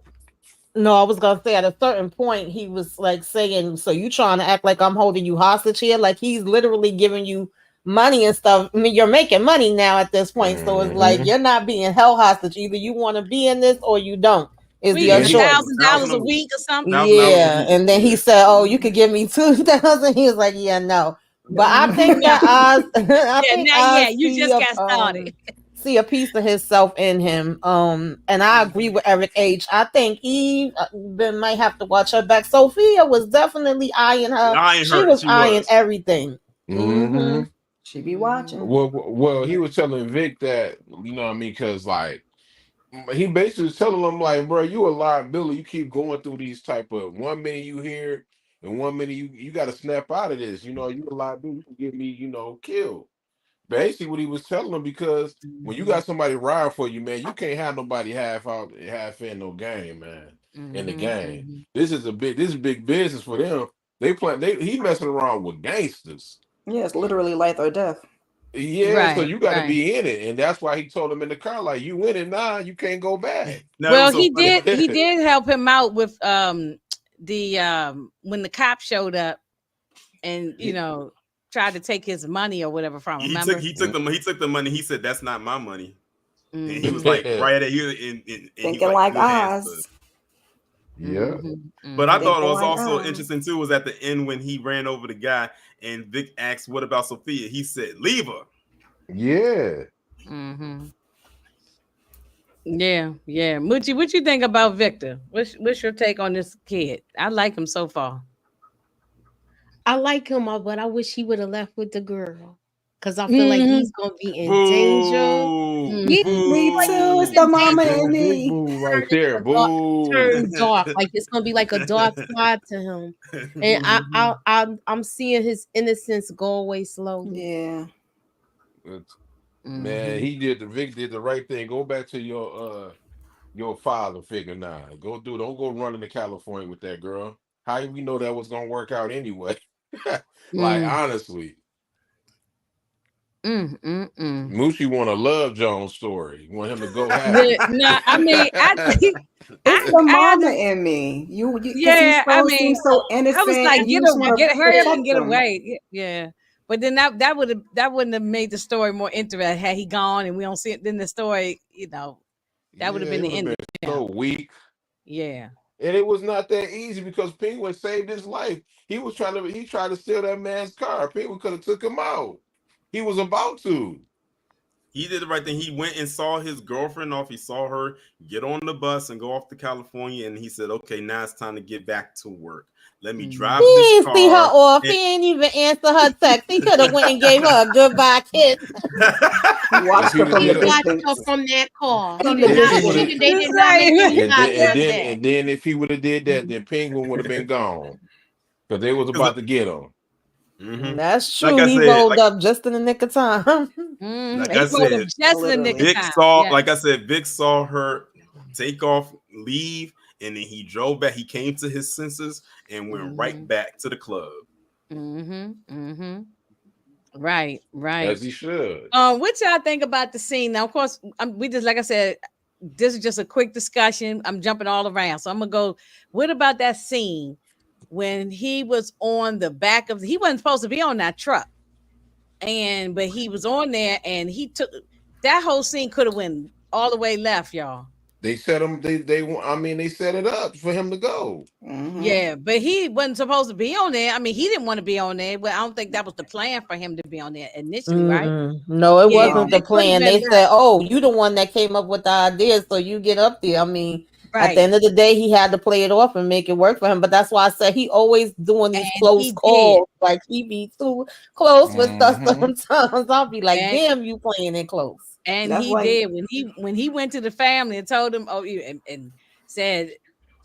No, I was gonna say at a certain point he was like saying, "So you trying to act like I'm holding you hostage here?" Like he's literally giving you money and stuff. I mean, you're making money now at this point, so it's like Mhm. you're not being held hostage. Either you want to be in this or you don't. Is We your get he- choice. $1,000 a week or something. $1,000 a Yeah, week. and then he Yeah. said, "Oh, you could give me 2,000." He was like, "Yeah, no." But I think No. that Oz, I Yeah, think not Oz yet. You see just a, got started. see a piece of himself in him. And I agree with Eric H. I think Eve might have to watch her back. Sophia was definitely eyeing her. Eyeing She her, was she eyeing was. everything. Mhm. She be watching. Well, he was telling Vic that, you know what I mean, because like he basically was telling him like, bro, you a liability. You keep going through these type of 1 minute you here and 1 minute you got to snap out of this. You know, you a liability. You can get me, you know, killed. Basically, what he was telling him, because when you got somebody riding for you, man, you can't have nobody half out, half in no game, man. In the game, this is big business for them. He messing around with gangsters. Yeah, it's literally life or death. Yeah, so Right, you got to right. be in it, and that's why he told him in the car, like, you in it now, you can't go back. No, it Well, was so he funny. did help him out with the when the cop showed up and tried to take his money or whatever from him. Remember? He took the money. He said, "That's not my money," and he Mhm. was like, right at here, and he Thinking was like good hands, Oz. Yeah. But I Mhm. thought it was Thinking like also Oz. interesting too was at the end when he ran over the guy and Vic asked, "What about Sophia?" He said, "Leave her." Yeah. Mhm. Yeah, yeah. Moochie, what you think about Victor? What's your take on this kid? I like him so far. I like him, but I wish he would have left with the girl. Because I feel like he's going to be in danger. Boo! Yeah, Me like, too. It's he's the in mama danger. in Big me. boo right there. Turn Boo. dark. Like it's gonna be like a dark side to him. And I'm seeing his innocence go away slowly. Yeah. Man, Vic did the right thing. Go back to your father figure now. Don't go running to California with that girl. How do we know that was gonna work out anyway? Like honestly. Moochie want a Love Jones story. Want him to go happy. Yeah, no, I mean, It's the mama in me. You yeah, I seems mean, so innocent. I was like, and you just wanna hurry up and protect get him. away. Yeah. But then that wouldn't have made the story more interesting had he gone and we don't see it. Then the story, that would have been it the end. would've been so weak. Yeah. And it was not that easy because Penguin saved his life. He tried to steal that man's car. Penguin could have took him out. He was about to. He did the right thing. He went and saw his girlfriend off. He saw her get on the bus and go off to California, and he said, "Okay, now it's time to get back to work. Let me drive He this didn't car." see her off. He ain't even answer her text. He could have went and gave her a goodbye kiss. Watched her from He the watched distance. her from that car. From He the did not, distance. they did not make any eye contact. And then if he would have did that, then Penguin would have been gone. Because they was about to get him. Mhm. That's true. Like I He said, rolled up just in the nick of time. Like He I told him said, just in the nick of Vic time. saw, Yeah. like I said, Vic saw her take off, leave, and then he drove back. He came to his senses and went right back to the club. Right. As he should. What y'all think about the scene? Now, of course, we just, like I said, this is just a quick discussion. I'm jumping all around, so I'm gonna go. What about that scene when he was on the back of? He wasn't supposed to be on that truck, but he was on there, and he took that whole scene. Could have went all the way left, y'all. They set him. They set it up for him to go. Yeah, but he wasn't supposed to be on there. I mean, he didn't want to be on there, but I don't think that was the plan for him to be on there initially, right? No, it wasn't the it could've plan. been They that. said, "Oh, you the one that came up with the idea, so you get up there." I mean, at Right. the end of the day, he had to play it off and make it work for him. But that's why I said he always doing these close calls. Like he be too close with stuff sometimes. I'll be like, "Damn, you playing it close." And That's he why- did when he went to the family and told them, and said,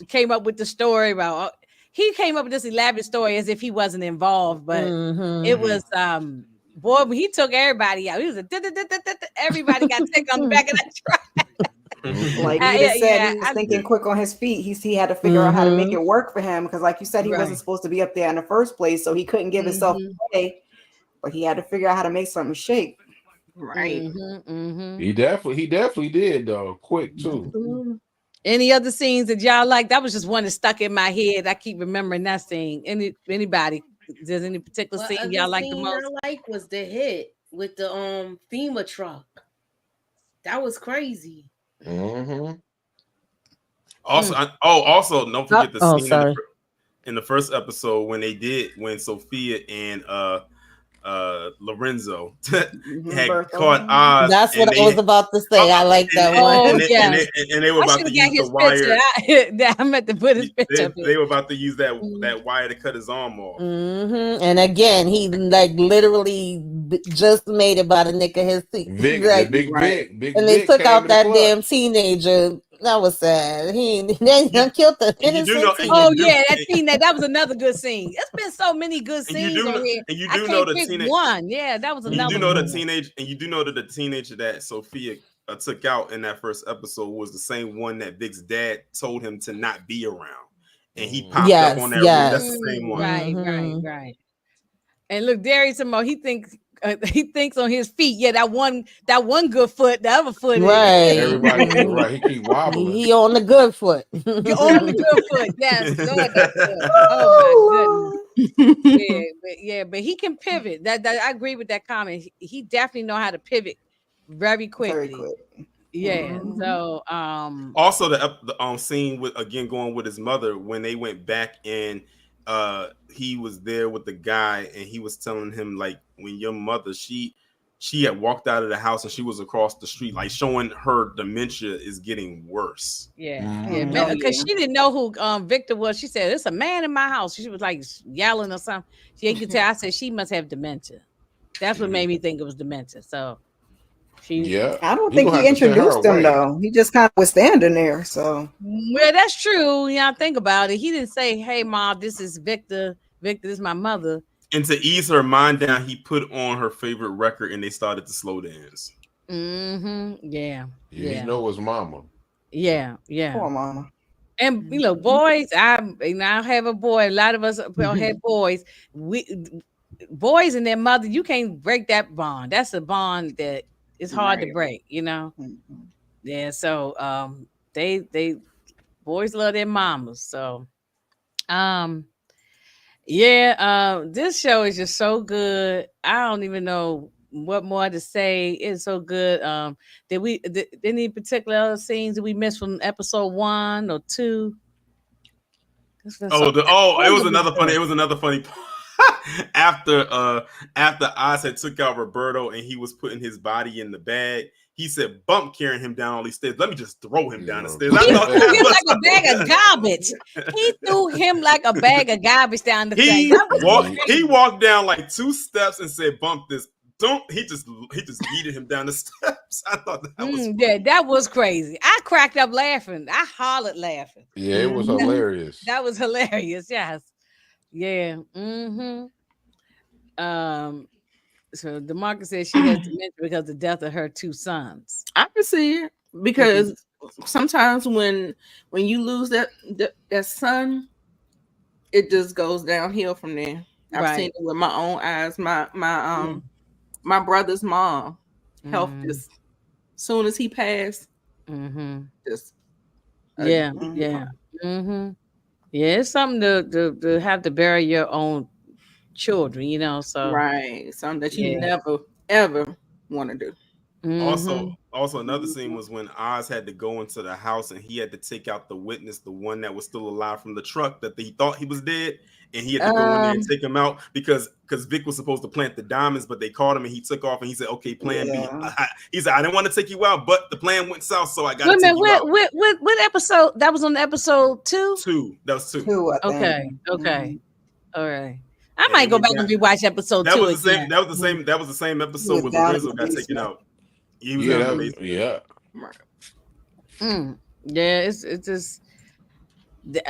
came up with the story about. He came up with this elaborate story as if he wasn't involved, but it was boy, when he took everybody out, he was everybody got taken on the back of that truck. Like you just said, he was thinking quick on his feet. He had to figure out how to make it work for him because, like you said, he wasn't supposed to be up there in the first place, so he couldn't give himself away. But he had to figure out how to make something shake. Right. He definitely did though. Quick too. Any other scenes that y'all like? That was just one that stuck in my head. I keep remembering that scene. Anybody? there's any particular What scene other y'all like the scene most? I like was the hit with the FEMA truck. That was crazy. Mm-hmm. Also, also don't forget the scene sorry. in the first episode when Sophia and Lorenzo had Bertha. caught Oz. That's what I was about to say. I like that Oh, one. yeah. And they were I about should to have got use his the wire. picture. I meant to put his picture up They here. were about to use that wire to cut his arm off. And again, he like literally just made it by the nick of his teeth. Vic, Like, Big Vic, and they Vic took came out in the that clutch. damn teenager. That was sad. They done killed the And you do innocent know- teen- Oh yeah, that scene that was another good scene. It's been so many good And you scenes do on know- here. and you I do can't know the pick teenage- one. Yeah, that was You another do know one. the teenage, and you do know that the teenager that Sophia took out in that first episode was the same one that Vic's dad told him to not be around, and he popped Yes, up on that. yes. That's the same one. Right. And look, Darius Mo, he thinks on his feet. Yeah, that one good foot, the other foot. Right. Everybody, right? He keep wobbling. He on the good foot. On the good foot. Yes, Lord, that's good. Oh my goodness. But he can pivot. That I agree with that comment. He definitely know how to pivot very quickly. Very quick. Yeah. So Also, the scene with going with his mother when they went back and he was there with the guy and he was telling him like when your mother she had walked out of the house and she was across the street, like showing her dementia is getting worse. because she didn't know who Victor was. She said, "It's a man in my house." She was like yelling or something. She could tell. I said she must have dementia. That's what made me think it was dementia. So I don't think he introduced him though. He just kind of was standing there. So well, that's true. Yeah, think about it. He didn't say, "Hey, mom, this is Victor. Victor, this is my mother." And to ease her mind down, he put on her favorite record and they started to slow dance. Yeah. You know his mama. Yeah. Poor mama. And boys, I have a boy. A lot of us had boys. Boys and their mother, you can't break that bond. That's a bond that is hard to break, Yeah. So they boys love their mamas. So this show is just so good. I don't even know what more to say. It's so good. Did any particular other scenes that we missed from episode 1 or 2? It was another funny after Oz had took out Roberto and he was putting his body in the bag. He said, "Bump carrying him down all these stairs. Let me just throw him down the stairs." He threw him like a bag of garbage. He threw him like a bag of garbage down the He thing. he walked down like 2 steps and said, "Bump this." Don't he just yeeted him down the steps? I thought that was that was crazy. I cracked up laughing. I hollered laughing. Yeah, it was hilarious. That was hilarious. Yes. Yeah. So DeMarcus says she has dementia because of the death of her 2 sons. I can see it because sometimes when you lose that son, it just goes downhill from there. I've seen it with my own eyes. My brother's mom health just soon as he passed. Just Yeah, it's something to have to bury your own children, so right, something that you never ever want to do. Also another scene was when Oz had to go into the house and he had to take out the witness, the one that was still alive from the truck that he thought he was dead, and he had to go in there and take him out because Vic was supposed to plant the diamonds, but they caught him and he took off and he said, "Okay, plan B." He said, "I didn't want to take you out, but the plan went south, so I got to take you out." What episode? That was on episode 2? 2. That was 2. Okay. All right. I might go back and rewatch episode 2 again. That was the same episode with Lorenzo got taken out. He was amazing. Yeah. It's just like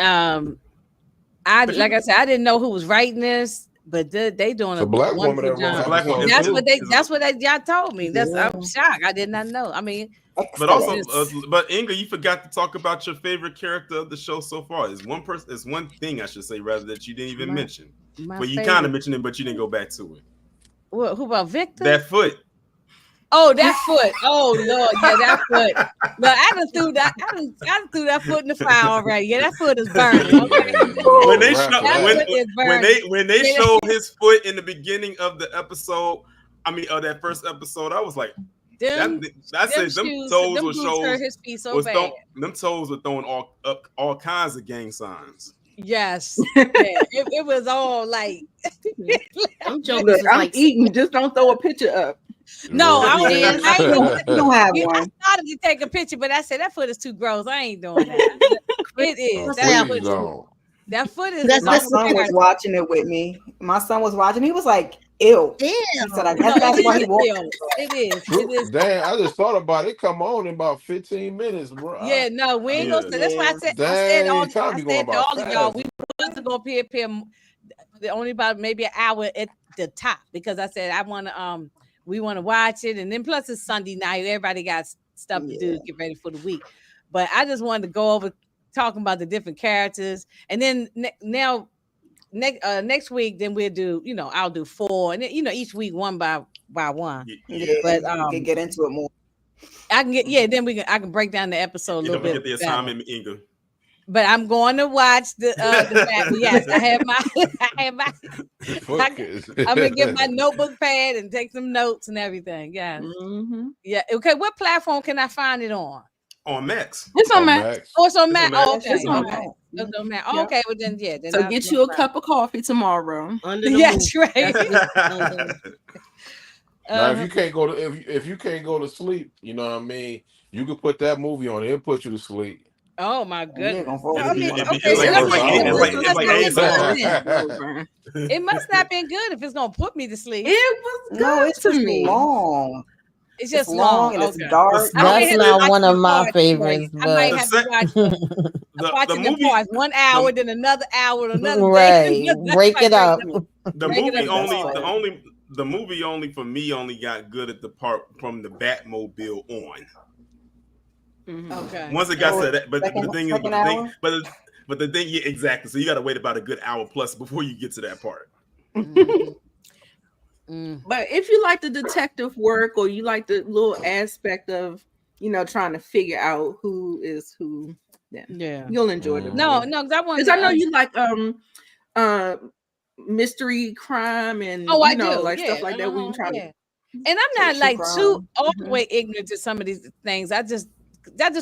I said, I didn't know who was writing this, but they doing a black wonderful woman. job. That's what y'all told me. I'm shocked. I did not know. I mean, but also, but Inga, you forgot to talk about your favorite character of the show so far. Is one thing I should say rather that you didn't even mention. Well, you kind of mentioned it, but you didn't go back to it. Who about Victor? That foot. Oh, that foot. Oh Lord, yeah, that foot. No, I done threw that. I done threw that foot in the fire already. Yeah, that foot is burning. Okay, When they Wrap show that it foot is when burning. they show his foot in the beginning of the episode, I mean of that first episode, I was like, Them that's it. Them shoes, toes them were boots hurt shows his feet so was bad. them toes were throwing all kinds of gang signs. Yes, yeah, it was all like. I'm joking. Look, I'm Like eating. Just don't throw a picture up. No, I Right. don't. I ain't doing You don't have I one. started to take a picture, but I said that foot is too gross. I ain't doing that. It is. Oh, That please foot, don't. that foot is. That's My That's son was embarrassing. watching it with me. My son was watching. He was like, "Ew." damn. He said, "I No, guess that's it why is he won't." ill. It is. It is. Dang, I just thought about it. Come on in about 15 minutes, bro. Yeah, no, we ain't Yeah. gonna say. That's why I said. Dang, time be going I said to about all of y'all, fast. we wasn't gonna be up here only about maybe an hour at the top because I said I want to we want to watch it, and then plus it's Sunday night. Everybody got stuff to do to get ready for the week. But I just wanted to go over talking about the different characters, and then next week, then we'll do. I'll do 4, and then, each week one by one. Yeah, But we can get into it more. I can get then I can break down the episode a You little don't bit. forget the better. assignment, Inga. But I'm going to watch the family. Yes, I have my. I'm gonna get my notebook pad and take some notes and everything. Yeah, yeah. Okay, what platform can I find it on? On Max. It's on Oh, Max. Max. Oh, it's on It's Matt. on Max. Oh, okay. It's on Okay. Max. It's on Matt. Yeah. Okay, well then, yeah. Then So I'll get look you a for it. cup of coffee tomorrow. Under the Yes, moon. right. Now, if you can't go to if you can't go to sleep, you know what I mean. You can put that movie on. It'll put you to sleep. Oh my goodness. It must not been good if it's gonna put me to sleep. It was good No, it's to just me. long. It's It's just long and it's Okay. dark. I might That's have to not watch one of some my parts, favorites, I might but have to watch The watching the movie, parts 1 hour, then another hour, another right, day. break it up. the Break it movie up. the movie only for me only got good at the part from the Batmobile on. Okay. Once it got to that, but Second- the thing is, second hour? but the thing, yeah, exactly. So you got to wait about a good hour plus before you get to that part. But if you like the detective work or you like the little aspect of, trying to figure out who is who, then Yeah. you'll enjoy the No, movie. that one. Because I know you like mystery crime and I do. like Yeah. stuff like that when you try yeah. to. And I'm not True like crime. too all the way ignorant to some of these things. I just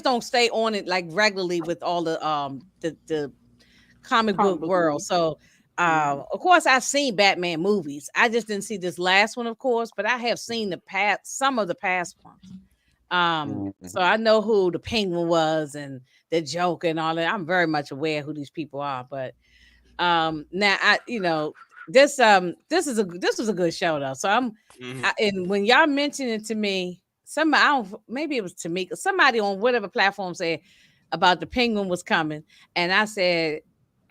don't stay on it like regularly with all the comic book world. movies. So of course I've seen Batman movies. I just didn't see this last one, of course, but I have seen some of the past ones. So I know who the Penguin was and the Joker and all that. I'm very much aware who these people are, but now this was a good show though. So and when y'all mentioned it to me, maybe it was Tamika, somebody on whatever platform said about the Penguin was coming, and I said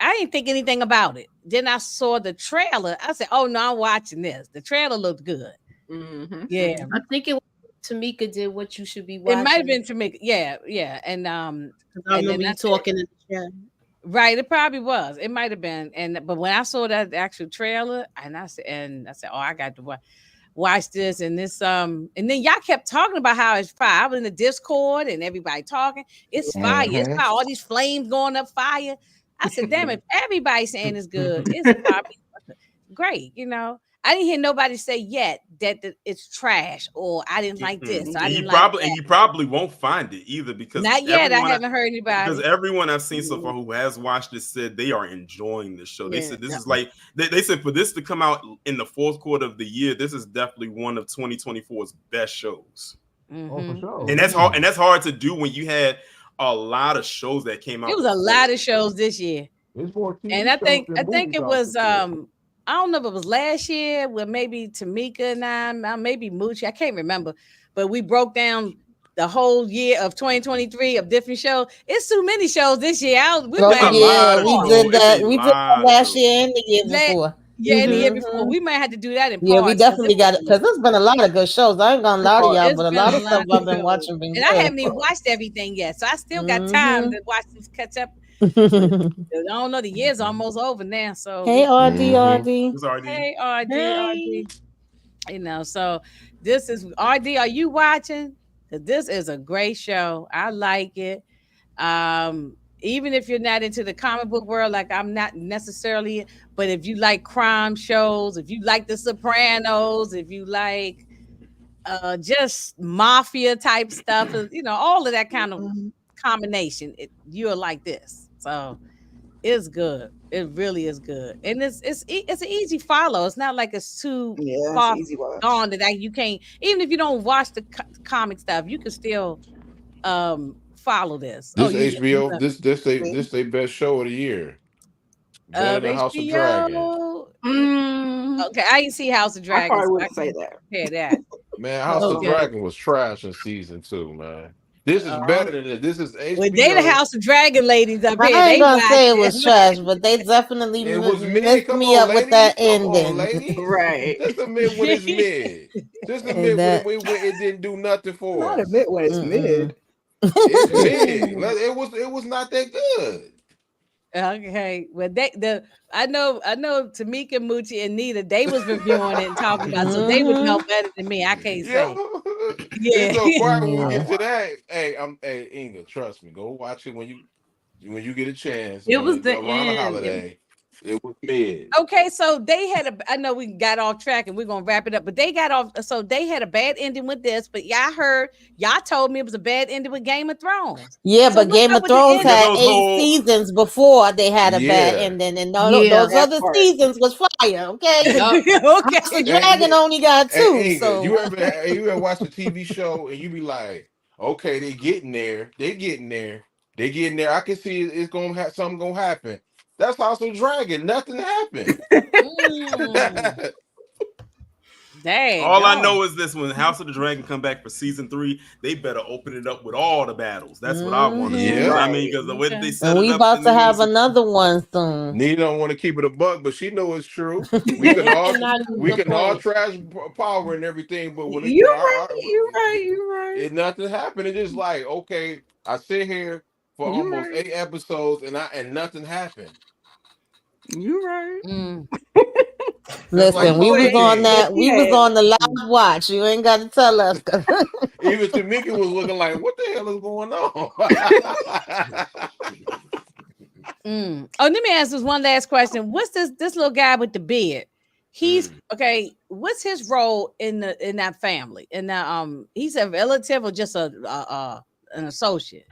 I didn't think anything about it. Then I saw the trailer. I said, "Oh no, I'm watching this." The trailer looked good. Yeah, I think it was Tamika did What You Should Be Watching. it might have been Tamika. Yeah, and I and remember then you I said- talking in the chat. Right, it probably was. It might have been, but when I saw that actual trailer, and I said, "Oh, I got to watch this." And this, and then y'all kept talking about how it's fire. I was in the Discord and everybody talking. It's fire. It's fire. All these flames going up fire. I said, "Damn it! Everybody's saying it's good. It's probably great." I didn't hear nobody say yet that it's trash or I didn't like this. So I didn't And you probably won't find it either because not yet. I haven't heard anybody. Because everyone I've seen so far who has watched it said they are enjoying the show. They said this is like they said for this to come out in the fourth quarter of the year, this is definitely one of 2024's best shows. Oh, for sure. And that's hard. And that's hard to do when you had a lot of shows that came out. It was a lot of shows this year. It's more TV And I shows think than it movies was out there. I don't know if it was last year with maybe Tamika and I, maybe Moochie, I can't remember, but we broke down the whole year of 2023 of different shows. It's too many shows this year. We did that. We did that last year and the year before. Yeah, and the year before. We might have to do that in Yeah, we parts, definitely got it because there's been a lot of good shows. I ain't gonna lie to y'all, but a lot of stuff I've been watching. And I haven't even watched everything yet, so I still got time to watch this catch up. I don't know. The year's almost over now. So hey, RD. Hey, RD. You know, so this is RD. Are you watching? 'Cause this is a great show. I like it. Even if you're not into the comic book world, like I'm not necessarily, but if you like crime shows, if you like The Sopranos, if you like just mafia type stuff, you know, all of that kind of combination, you'll like this. So it's good. It really is good, and it's an easy follow. It's not like it's too Yeah, far it's easy watch. gone that you can't. Even if you don't watch the comic stuff, you can still follow this. This You HBO, know, this they best show of the year. Better than House of Dragon. Mm, Okay, I didn't see House of I Dragons. probably So I wouldn't say can't that. compare that. Man, House of Okay. Dragon was trash in season 2, man. This is better than it. This is HBO. Well, they the House of Dragon ladies up here. I ain't They gonna say it watch was trash, but they definitely It was mid. messed Come me on, up with ladies. that Come on, ending. ladies. Right. Just admit when it's mid. Just admit that- when it didn't do nothing for Not us. admit when it's mid. It's mid. It was not that good. Okay, well, I know Tamika, Moochie, and Nita, they was reviewing it and talking about, so they would know better than me. I can't say. It's so quiet when we Yeah. get to that. Hey, Inga, trust me. Go watch it when you get a chance. It was the around the end. holiday. It was mid. Okay, so they had I know we got off track and we're gonna wrap it up, but they got off. So they had a bad ending with this, but y'all told me it was a bad ending with Game of Thrones. Yeah, So but what's Game up of with the Thrones ending? had Those 8 whole- seasons before they had a bad Yeah. ending, and Yeah, those that other part. seasons was fire. Okay, House Okay. of Dragon only got 2. Hey, Inga, So you ever watch a TV show and you be like, okay, they getting there. I can see it's gonna have something gonna happen. That's House of Dragon. Nothing happened. Mm, dang. All I know is this: when House of the Dragon come back for season 3, they better open it up with all the battles. That's what I want to see. Yeah. I mean, because the way that they set and it we up, about in to the have season- another one soon. Nita don't want to keep it a buck, but she know it's true. We can all trash power and everything, but when You're right. nothing happened, it's just like, okay, I sit here for You're almost right. 8 episodes and nothing happened. You're right. Mm. Listen, like we was Tiger on King. that. We was on the live watch. You ain't got to tell us. 'Cause Even Tamika was looking like, what the hell is going on? Mm. Oh, let me ask this one last question. What's this little guy with the beard? He's okay. What's his role in that family? And he's a relative or just an associate?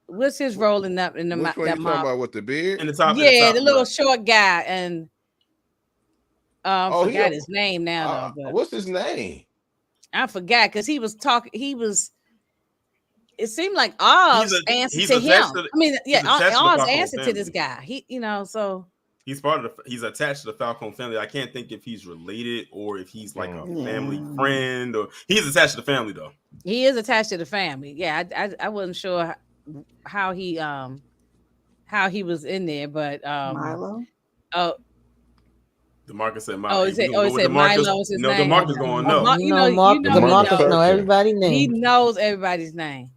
What's his role in that? In the Which one that you mob? talking about with the beard? in the top. Yeah, the little left. short guy, and Oh, he forgot a- his name now. Though, but What's his name? I forgot because he was talking. He was. It seemed like Oz answered he's to him. attached to the- I mean, yeah, he's attached to the Oz Falcone answered to this family. guy. He, so. He's he's attached to the Falcone family. I can't think if he's related or if he's like a family friend, or he's attached to the family though. He is attached to the family. Yeah, I wasn't sure how he was in there, but Milo. oh, DeMarcus said Milo. oh, is it Milo is his No, name? DeMarcus going Oh, no. you know, DeMarcus know. know everybody's he name. knows everybody's name.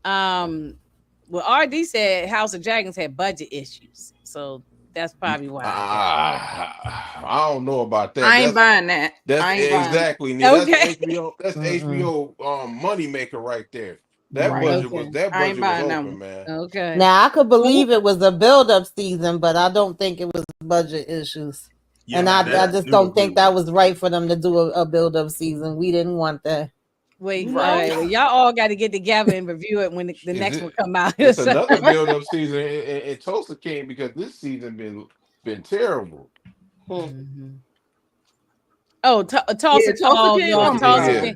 Well, RD said House of Dragons had budget issues, so that's probably why. I don't know about that. I ain't buying that. That's I ain't buying exactly. Nita. Okay. That's HBO. That's HBO money maker right there. That Right. budget Okay. was that I ain't budget was buying open, them. man. Okay. Now I could believe it was a build-up season, but I don't think it was budget issues. Yeah, And I that just new don't think review. that was right for them to do a build-up season. We didn't want that. Wait, Right. well, y'all all got to get together and review it when the Is next it- one come out. It's another build-up season in Tulsa King because this season been terrible. Mhm. Oh, Tulsa Yeah, Tulsa King. no, Oh my Tulsa God. King.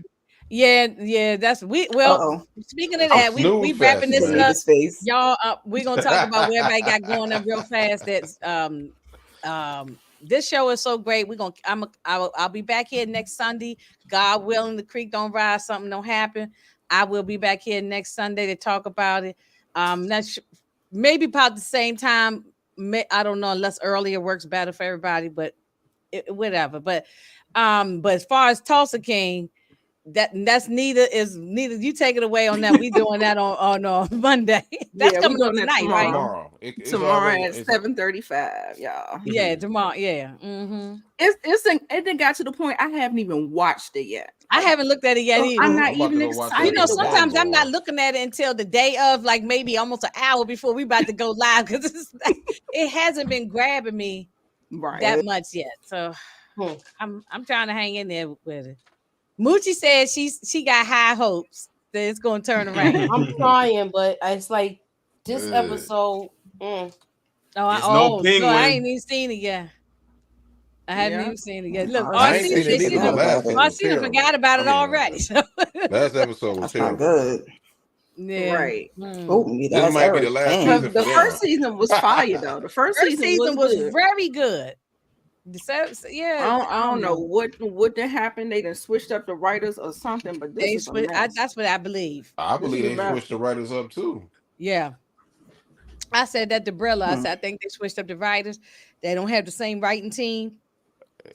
Yeah, that's Uh-oh. speaking of that, we Snooze wrapping fest, this man. up. His face. Y'all, we're gonna talk about what everybody got going up real fast. That's this show is so great. I'll be back here next Sunday. God willing, the creek don't rise, something don't happen. I will be back here next Sunday to talk about it. Maybe about the same time. I don't know, unless earlier works better for everybody, but whatever. But as far as Tulsa King, that's neither you take it away on that. We doing that on Monday. That's Yeah, we coming on doing that tonight, right? Tomorrow. It's Tomorrow already- at 7:35, y'all. Yeah, tomorrow. Yeah. It done got to the point I haven't even watched it yet. I haven't looked at it yet either. I'm not I'm about to even go watch excited. You know, to watch sometimes it. I'm not looking at it until the day of, like maybe almost an hour before we about to go live, because it hasn't been grabbing me Right. that much yet. So I'm trying to hang in there with it. Moochie says she got high hopes that it's gonna turn around. I'm trying, but it's like this Yeah. episode. There's no I penguin. ain't even seen it yet. I haven't Yeah. even seen it yet. Look, I ain't RC seen it said she either. The done- last one was RC done terrible. forgot about it I mean, already. So, Last episode was That's not terrible. good. yeah. Right. Oh, This that's might be the Eric. last Dang. season The for them. first season was fire though. The first First season was good. very good. Yeah, I don't know what did happen. They done switched up the writers or something, but this They is a switch, mess. that's what I believe. I believe This they is about- switched the writers up too. Yeah. I said that to Brilla. I said I think they switched up the writers. They don't have the same writing team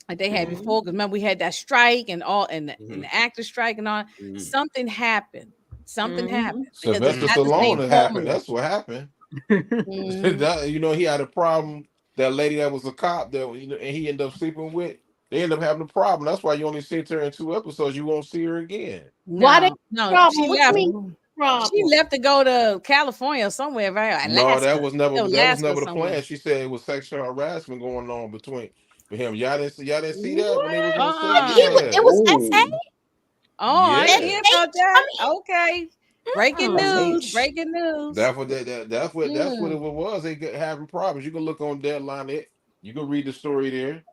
like they had before. Because remember, we had that strike and the actor strike and all. Something happened. Something happened. because it's Sylvester not the same Stallone happened. formula. That's what happened. Mhm. You know, he had a problem. That lady that was a cop that and he ended up sleeping with. They end up having a problem. That's why you only see her in 2 episodes. You won't see her again. Why they No, problem? she What left. you mean problem? She left to go to California or somewhere, right? No, Alaska. that was never Alaska the somewhere. plan. She said it was sexual harassment going on between him. Y'all didn't see that when they was on Uh-uh. set. It was Ooh. SA. Oh, I Yeah. didn't hear about that. Okay. Breaking That's news. H. Breaking news. That's what it was. They got having problems. You can look on Deadline. You can read the story there.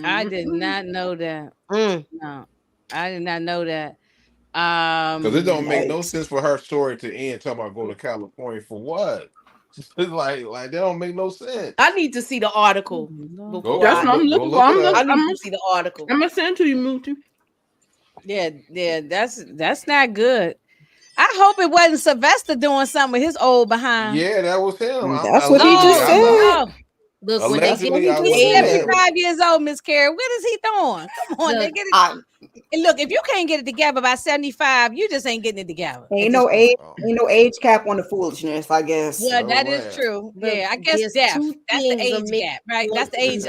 I did not know that. Mm. No, I did not know that. Because it don't make no Yikes. sense for her story to end talking about go to California for what? It's like that don't make no sense. I need to see the article. Go, before That's I- what I'm go looking look for. it up. I I'm need to see the article. gonna send to you, Moochie. Yeah, that's not good. I hope it wasn't Sylvester doing something with his old behind. Yeah, that was him. That's what he just I- said. Oh, Look, when they Allegedly, get I he's was age, there. 75 years old, Miss Carey. What is he doing? Come on, Look, nigga. I, And look, if you can't get it together by 75, you just ain't getting it together. ain't no age cap on the foolishness, I guess. Yeah, Oh, that man. is true. Look, Yeah, I guess there's death. two That's the things age that make- gap, right? That's the age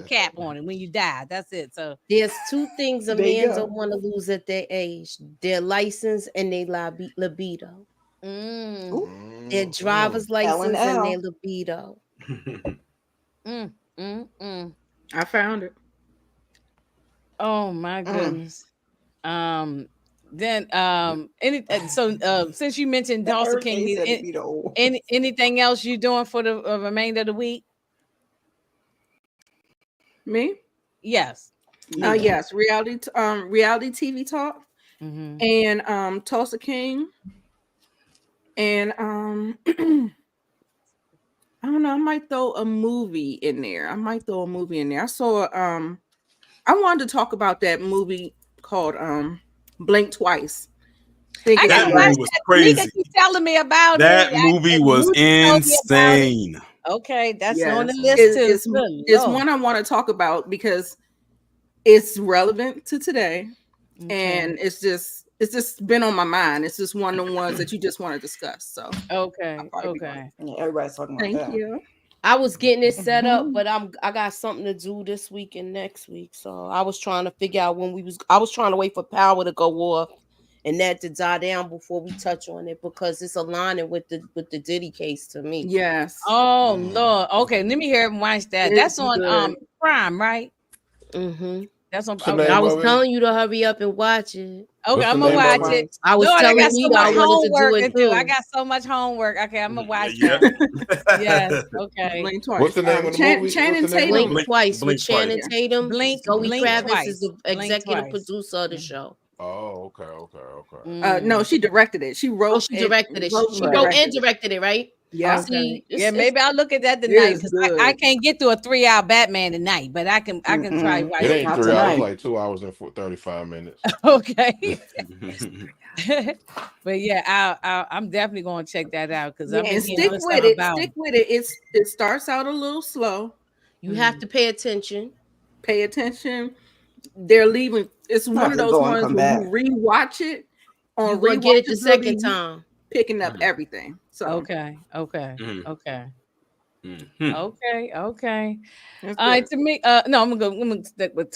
cap on it when you die. That's it. So there's two things a There you man go. don't want to lose at their age: their license and their libido. Their driver's license and L&L. their libido. I found it. Oh my goodness. Then since you mentioned Tulsa King, Hurricane said it'd be the old. anything else you doing for the remainder of the week? Me? Yes. Yes, reality TV talk Mhm. and Tulsa King and I don't know, I might throw a movie in there. I saw I wanted to talk about that movie called Blink Twice. I Think gotta That watch movie was that. crazy. Nika keep telling me about That it. movie was Lucy told me about it. insane. Okay, that's Yes. on the list It's, too. it's, Good it's Lord. one I want to talk about because it's relevant to today, Okay. and it's just been on my mind. It's just one of the ones that you just want to discuss. So Okay. I'll probably be Okay. Yeah, everybody's talking about thank that. you. I was getting it set up, but I got something to do this week and next week. So I was trying to figure out I was trying to wait for power to go off and that to die down before we touch on it because it's aligning with the Diddy case to me. Yes. Oh Lord. Okay, let me hear him watch that. It's That's on good. Prime, right? Mm-hmm. That's on. What's the Okay, name I was of it? telling you to hurry up and watch it. okay, What's I'm the gonna name of watch it? it. I was Lord, I telling got so Nita I much wanted to homework do to it do. too. I got so much homework. Okay, I'm gonna watch Yeah. that. Yes. Okay. Blink twice. What's the name of the movie? Channing What's the name Tatum. of Blink it? twice Blink with Channing twice. Tatum. Blink Zoe twice. Kravitz is the Blink executive twice. producer of the show. Oh, okay. No, she directed it. She wrote. Oh, she directed it. She and wrote and directed it, right? Yeah. See, Yeah, maybe I'll look at that tonight because good. I can't get through a 3-hour Batman tonight, but I can probably Mm-mm. watch It ain't Not 3 hours. tonight. It's like 2 hours and 35 minutes. Okay. But yeah, I'm definitely gonna check that out because I'm And stick with it. It starts out a little slow. You have to pay attention. Pay attention. they're leaving. It's I'll one have of to those go and ones come when back. you rewatch it You on gonna get it the rewatchability, second you time. picking up everything. So Okay. Mhm. Okay. Mhm. Okay. that's All right, good. to me, no, I'm gonna stick with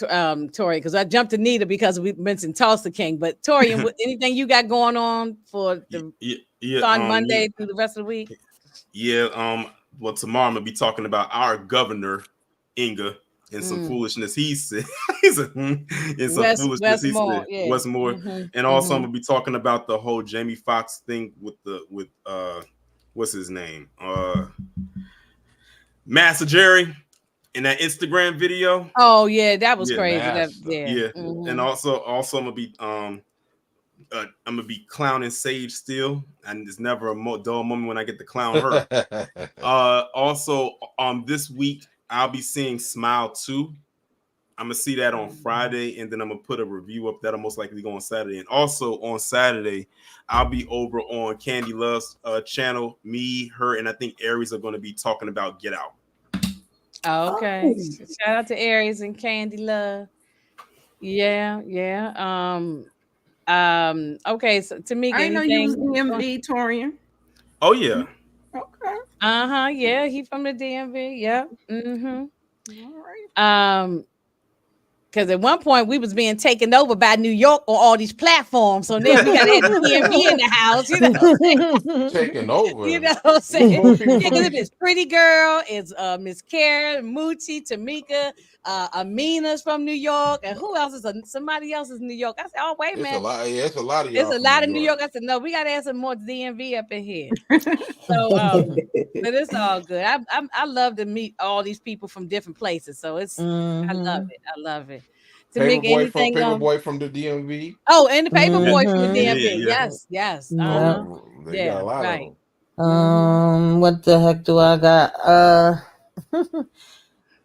Tori because I jumped to Nita because we mentioned Tulsa King. But Tori, anything you got going on for the Yeah, starting Monday through the rest of the week? yeah. Well, tomorrow I'm gonna be talking about our governor, Inga, and some Mm. foolishness he said. And some foolishness he Westmore, said. yeah. Westmore, and also I'm gonna be talking about the whole Jamie Foxx thing with what's his name? Master Jerry in that Instagram video. Oh yeah, that was Yeah, crazy. Master. yeah. And also I'm gonna be clowning Sage still, and it's never a dull moment when I get to clown her. Also, this week I'll be seeing Smile 2. I'm gonna see that on Friday, and then I'm gonna put a review up that'll most likely go on Saturday. And also on Saturday, I'll be over on Candy Love's channel. Me, her, and I think Aries are gonna be talking about Get Out. Okay. Shout out to Aries and Candy Love. Yeah. Okay, so Tamika, I didn't know you was anything? DMV, Torian. Oh yeah. Okay. Yeah, he from the DMV. Yep. All right. Because at one point we was being taken over by New York on all these platforms. So now we got the DMV in the house, you know. Taking over. You know what I'm saying? More people Yeah, from because it's Pretty Girl, it's Miss Karen, Moochie, Tamika, Amina's from New York, and who else is somebody else is New York? I said, oh wait a It's minute. a lot. Yeah, it's a lot of y'all. There's a lot of New York. I said, no, we gotta have some more DMV up in here. So but it's all good. I love to meet all these people from different places. So it's I love it. To make anything Paperboy from the DMV. Oh, and the Paperboy from the Yeah, DMV. yeah. Yes. They got a lot right. of them. What the heck do I got?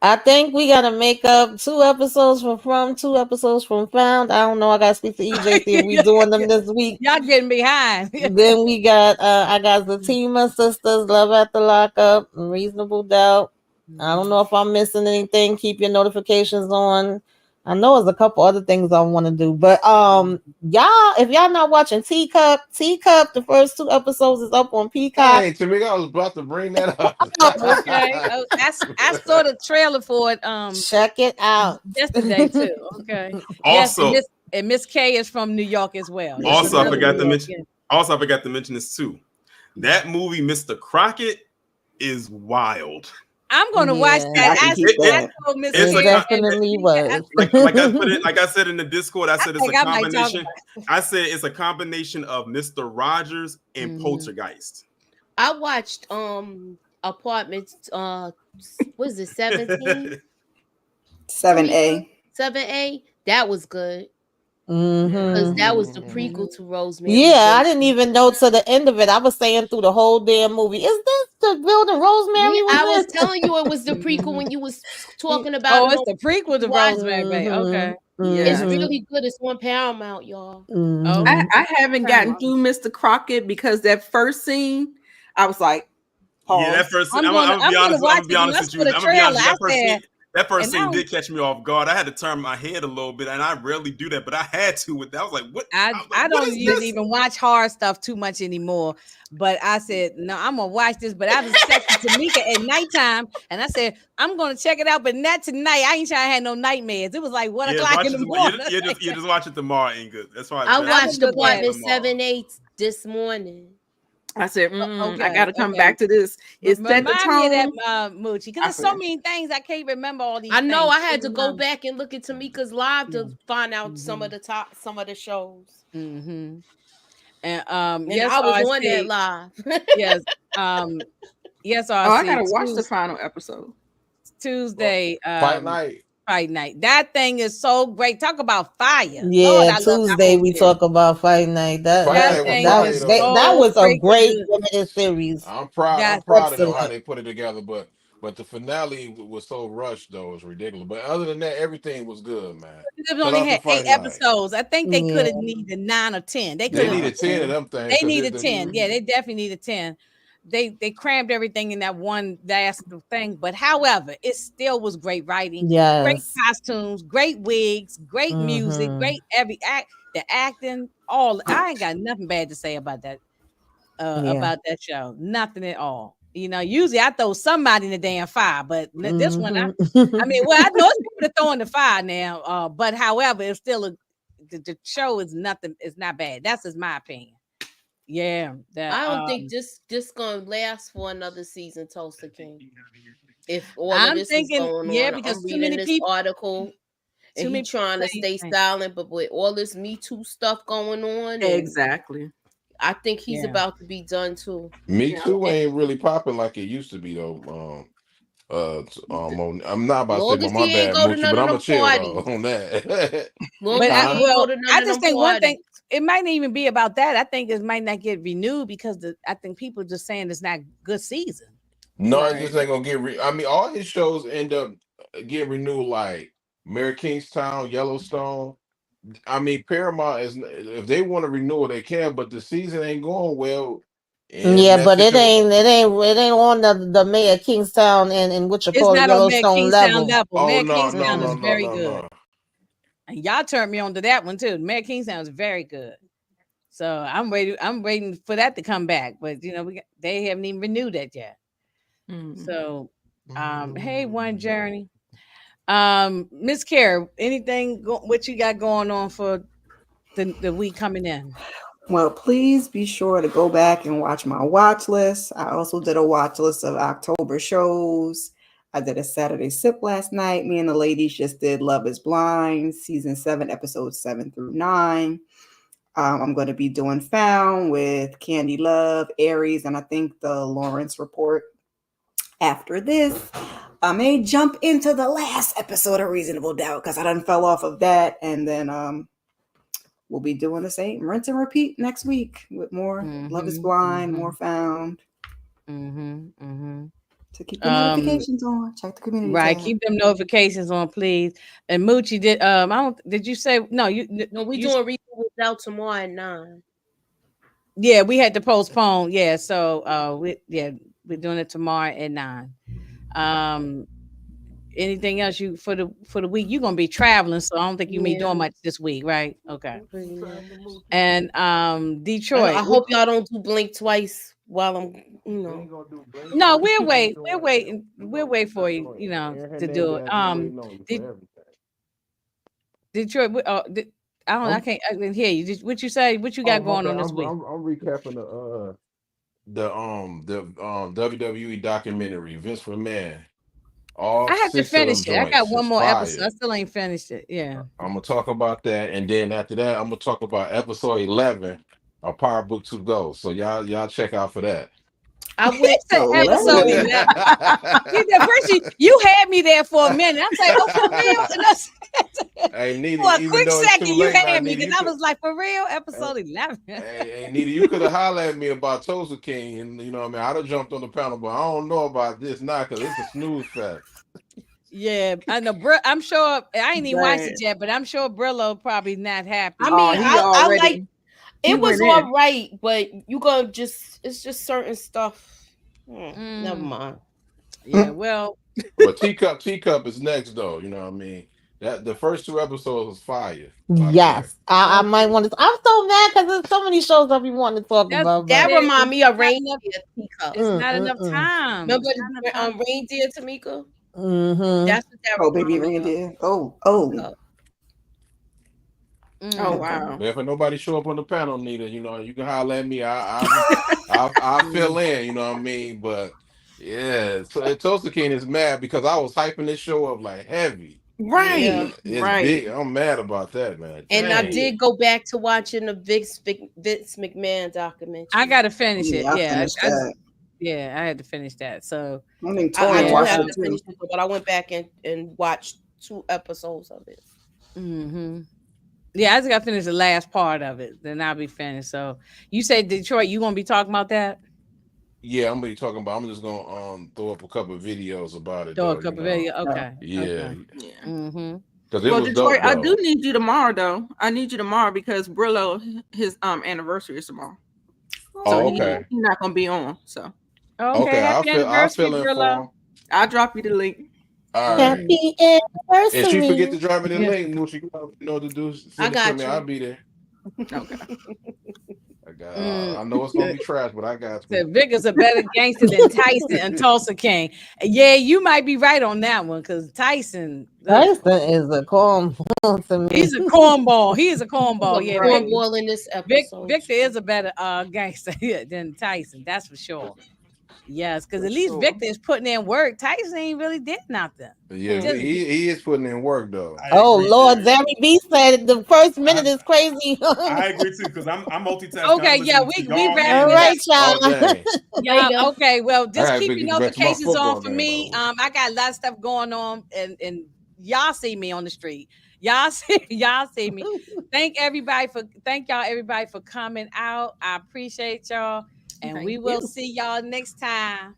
I think we gotta make up 2 episodes from 2 episodes from Found. I don't know. I gotta speak to EJ see if we doing them this week. Y'all getting behind. Then we got I got Zatima Sisters, Love at the Lockup, Reasonable Doubt. I don't know if I'm missing anything. Keep your notifications on. I know there's a couple other things I want to do, but y'all, if y'all not watching Teacup, the first 2 episodes is up on Peacock. Hey, Tamika, I was about to bring that up. Okay, I saw the trailer for it. Check it out yesterday too. Okay. Also, yes, and Miss K is from New York as well. Also, I forgot to mention. Also, I forgot to mention this too. That movie, Mr. Crockett, is wild. I'm gonna watch that. I told Miss It definitely was. Like I said in the Discord, I said it's a combination. I said it's a combination of Mr. Rogers and Poltergeist. I watched Apartments what is it, 17? 7A. 7A. That was good. Because that was the prequel to Rosemary. Yeah, I didn't even know to the end of it. I was saying through the whole damn movie, is this the building Rosemary? I was telling you it was the prequel when you was talking about. Oh, it's the prequel to Rosemary. Okay, it's really good. It's on Paramount, y'all. I haven't gotten through Mr. Crockett because that first scene, I was like, pause. Yeah, that first scene. I'm gonna be honest with you. I'm gonna be honest. That first scene did catch me off guard. I had to turn my head a little bit, and I rarely do that, but I had to with that. I was like, "What?" I don't even watch horror stuff too much anymore. But I said, "No, I'm gonna watch this." But I was texting Tamika at nighttime, and I said, "I'm gonna check it out, but not tonight. I ain't trying to have no nightmares." It was like 1 o'clock in the morning. You just watch it tomorrow, Inga. That's why I watched Apartment 7-8 this morning. I said, I got to come back to this. Is that the tone? Me of that, Moochie, because there's so many things I can't remember all these. I know. Things. I had to go back and look at Tamika's live to find out some of the shows. And yes, I was on that live. Yes, yes. I gotta watch the final episode. Tuesday. Fight night. That thing is so great. Talk about fire. Yeah, Lord, Tuesday we talk about Fight Night. That was a great limited series. I'm proud of them how they put it together, but the finale was so rushed though, it was ridiculous. But other than that, everything was good, man. They only had 8 episodes. I think they could have needed 9 or 10. They needed 10 of them things. They needed 10. Yeah, they definitely needed 10. they crammed everything in that one last thing. But however, it still was great writing, great Yes. costumes, great wigs, great music, Mhm. great every act, the acting, all. I ain't got nothing bad to say about that. Yeah. About that show, nothing at all. You know, usually I throw somebody in the damn fire, but this one, I mean, well, I know it's people that throw in the fire now. But however, it's still the show is nothing. It's not bad. That's just my opinion. Yeah, I don't think this gonna last for another season, Tulsa King. If all I'm of this thinking, is going yeah, on, because I'm too reading many this people, article, and he trying to stay silent, but with all this Me Too stuff going on, Exactly. I think he's about to be done too. Me Too ain't really popping like it used to be though. I'm not about to say, Long but as my he ain't bad, go to Moochie, none but of I'm gonna them chill though parties. on that. Long as he ain't go to none I of just them think one parties. thing, it might not even be about that. I think it might not get renewed because I think people just saying it's not good season. No, it just ain't gonna get. I mean, all his shows end up getting renewed, like Mary Kingstown, Yellowstone. I mean, Paramount is if they want to renew it, they can, but the season ain't going well. Yeah, but it ain't on the Mayor Kingstown and what you It's call not on Mayor Yellowstone Kingstown level. level. Oh Mayor no, Kingstown is very good. And y'all turned me on to that one too. Mayor Kingstown is very good. So I'm waiting for that to come back. But you know, they haven't even renewed that yet. So hey, One Journey. Miss Kara, anything what you got going on for the week coming in? Well, please be sure to go back and watch my watch list. I also did a watch list of October shows. I did a Saturday sip last night. Me and the ladies just did Love is Blind, season 7, episodes 7 through 9. I'm going to be doing Found with Candy Love, Aries, and I think the Lawrence Report. After this, I may jump into the last episode of Reasonable Doubt because I done fell off of that. And then we'll be doing the same rinse and repeat next week with more Love is Blind, more Found. To keep the notifications on. Check the community. Right, tab. keep them notifications on, please. And Moochie did you say no? We doing Reasonable Doubt tomorrow at 9. Yeah, we had to postpone. Yeah, so we're doing it tomorrow at 9. Anything else you for the week? You're gonna be traveling, so I don't think you be doing much this week, right? Okay. And Detroit. I hope y'all don't do Blink twice while I'm, No, we'll wait. We'll wait for you, to do it. Detroit. I can't hear you. What you say? What you got going on this week? I'm recapping the WWE documentary Vince McMahon. I have to finish it. I got one more episode. I still ain't finished it. Yeah. I'm gonna talk about that, and then after that, I'm gonna talk about episode 11 of Power Book 2 Go. So y'all check out for that. I went to episode 11. First, you had me there for a minute. I'm like, oh, for real? Hey, Nita, for a quick second, you had me because I was like, for real, episode 11. Hey, Nita, you could have hollered at me about Tulsa King, and you know what I mean. I'd have jumped on the panel, but I don't know about this now because it's a snooze fest. Yeah, I know. I'm sure I ain't even watched it yet, but I'm sure Brillo probably not happy. I mean, I like it was all right, but you gonna it's just certain stuff. Never mind. Yeah, well, but Teacup is next though. You know what I mean. That the first 2 episodes was fire. Yes, I might want to. I'm so mad because there's so many shows that we want to talk about. That remind me of Reindeer Teacup. It's not enough time. Remember Reindeer Tamika? That's what that baby Reindeer. Oh. Oh wow! But if nobody show up on the panel, Nita, you can holler at me. I'll fill in. You know what I mean? But yeah, so Tulsa King is mad because I was hyping this show up like heavy. Right, it's big. I'm mad about that, man. And I did go back to watching the Vince McMahon documentary. I got to finish it. I had to finish that. So I mean, I do have to finish it, but I went back and watched 2 episodes of it. Yeah, I just got to finish the last part of it. Then I'll be finished. So you say Detroit, you gonna be talking about that? Yeah, I'm gonna be talking about. I'm just gonna throw up a couple of videos about it. Throw a couple of videos. Okay. Yeah. Okay. Well, Detroit, I do need you tomorrow, though. I need you tomorrow because Brillo, his anniversary is tomorrow. So okay. he's not gonna be on. So Okay, happy I'll anniversary, fill in for Brillo. him. I'll drop you the link. All right. Happy If she forget anniversary. to drop me the Yeah. link, Moochie, you know what to do. Send I it to got me. you. I'll be there. Okay. I know it's gonna be trash, but I got you. So Vic is a better gangster than Tyson and Tulsa King. Yeah, you might be right on that one because Tyson, Tyson is a cornball to me. he's a cornball. He is a cornball. He's a Yeah, cornball in this episode. Victor is a better gangster than Tyson. That's for sure. Yes, because For at least sure. Victor is putting in work. Tyson ain't really did nothing. Yeah, Just- he is putting in work though. I Oh agree, Lord, Jerry. Zammy B said the first minute is crazy. I agree too because I'm multitasking. Okay, I'm yeah, listening to we y'all, wrapping man. All it right, Oh y'all. dang. Yeah, okay. Well, just I keep gotta your get back to my notifications on football for game, me. by the way. I got a lot of stuff going on, and y'all see me on the street. Y'all see me. Thank y'all everybody for coming out. I appreciate y'all, and Thank we will you. see y'all next time.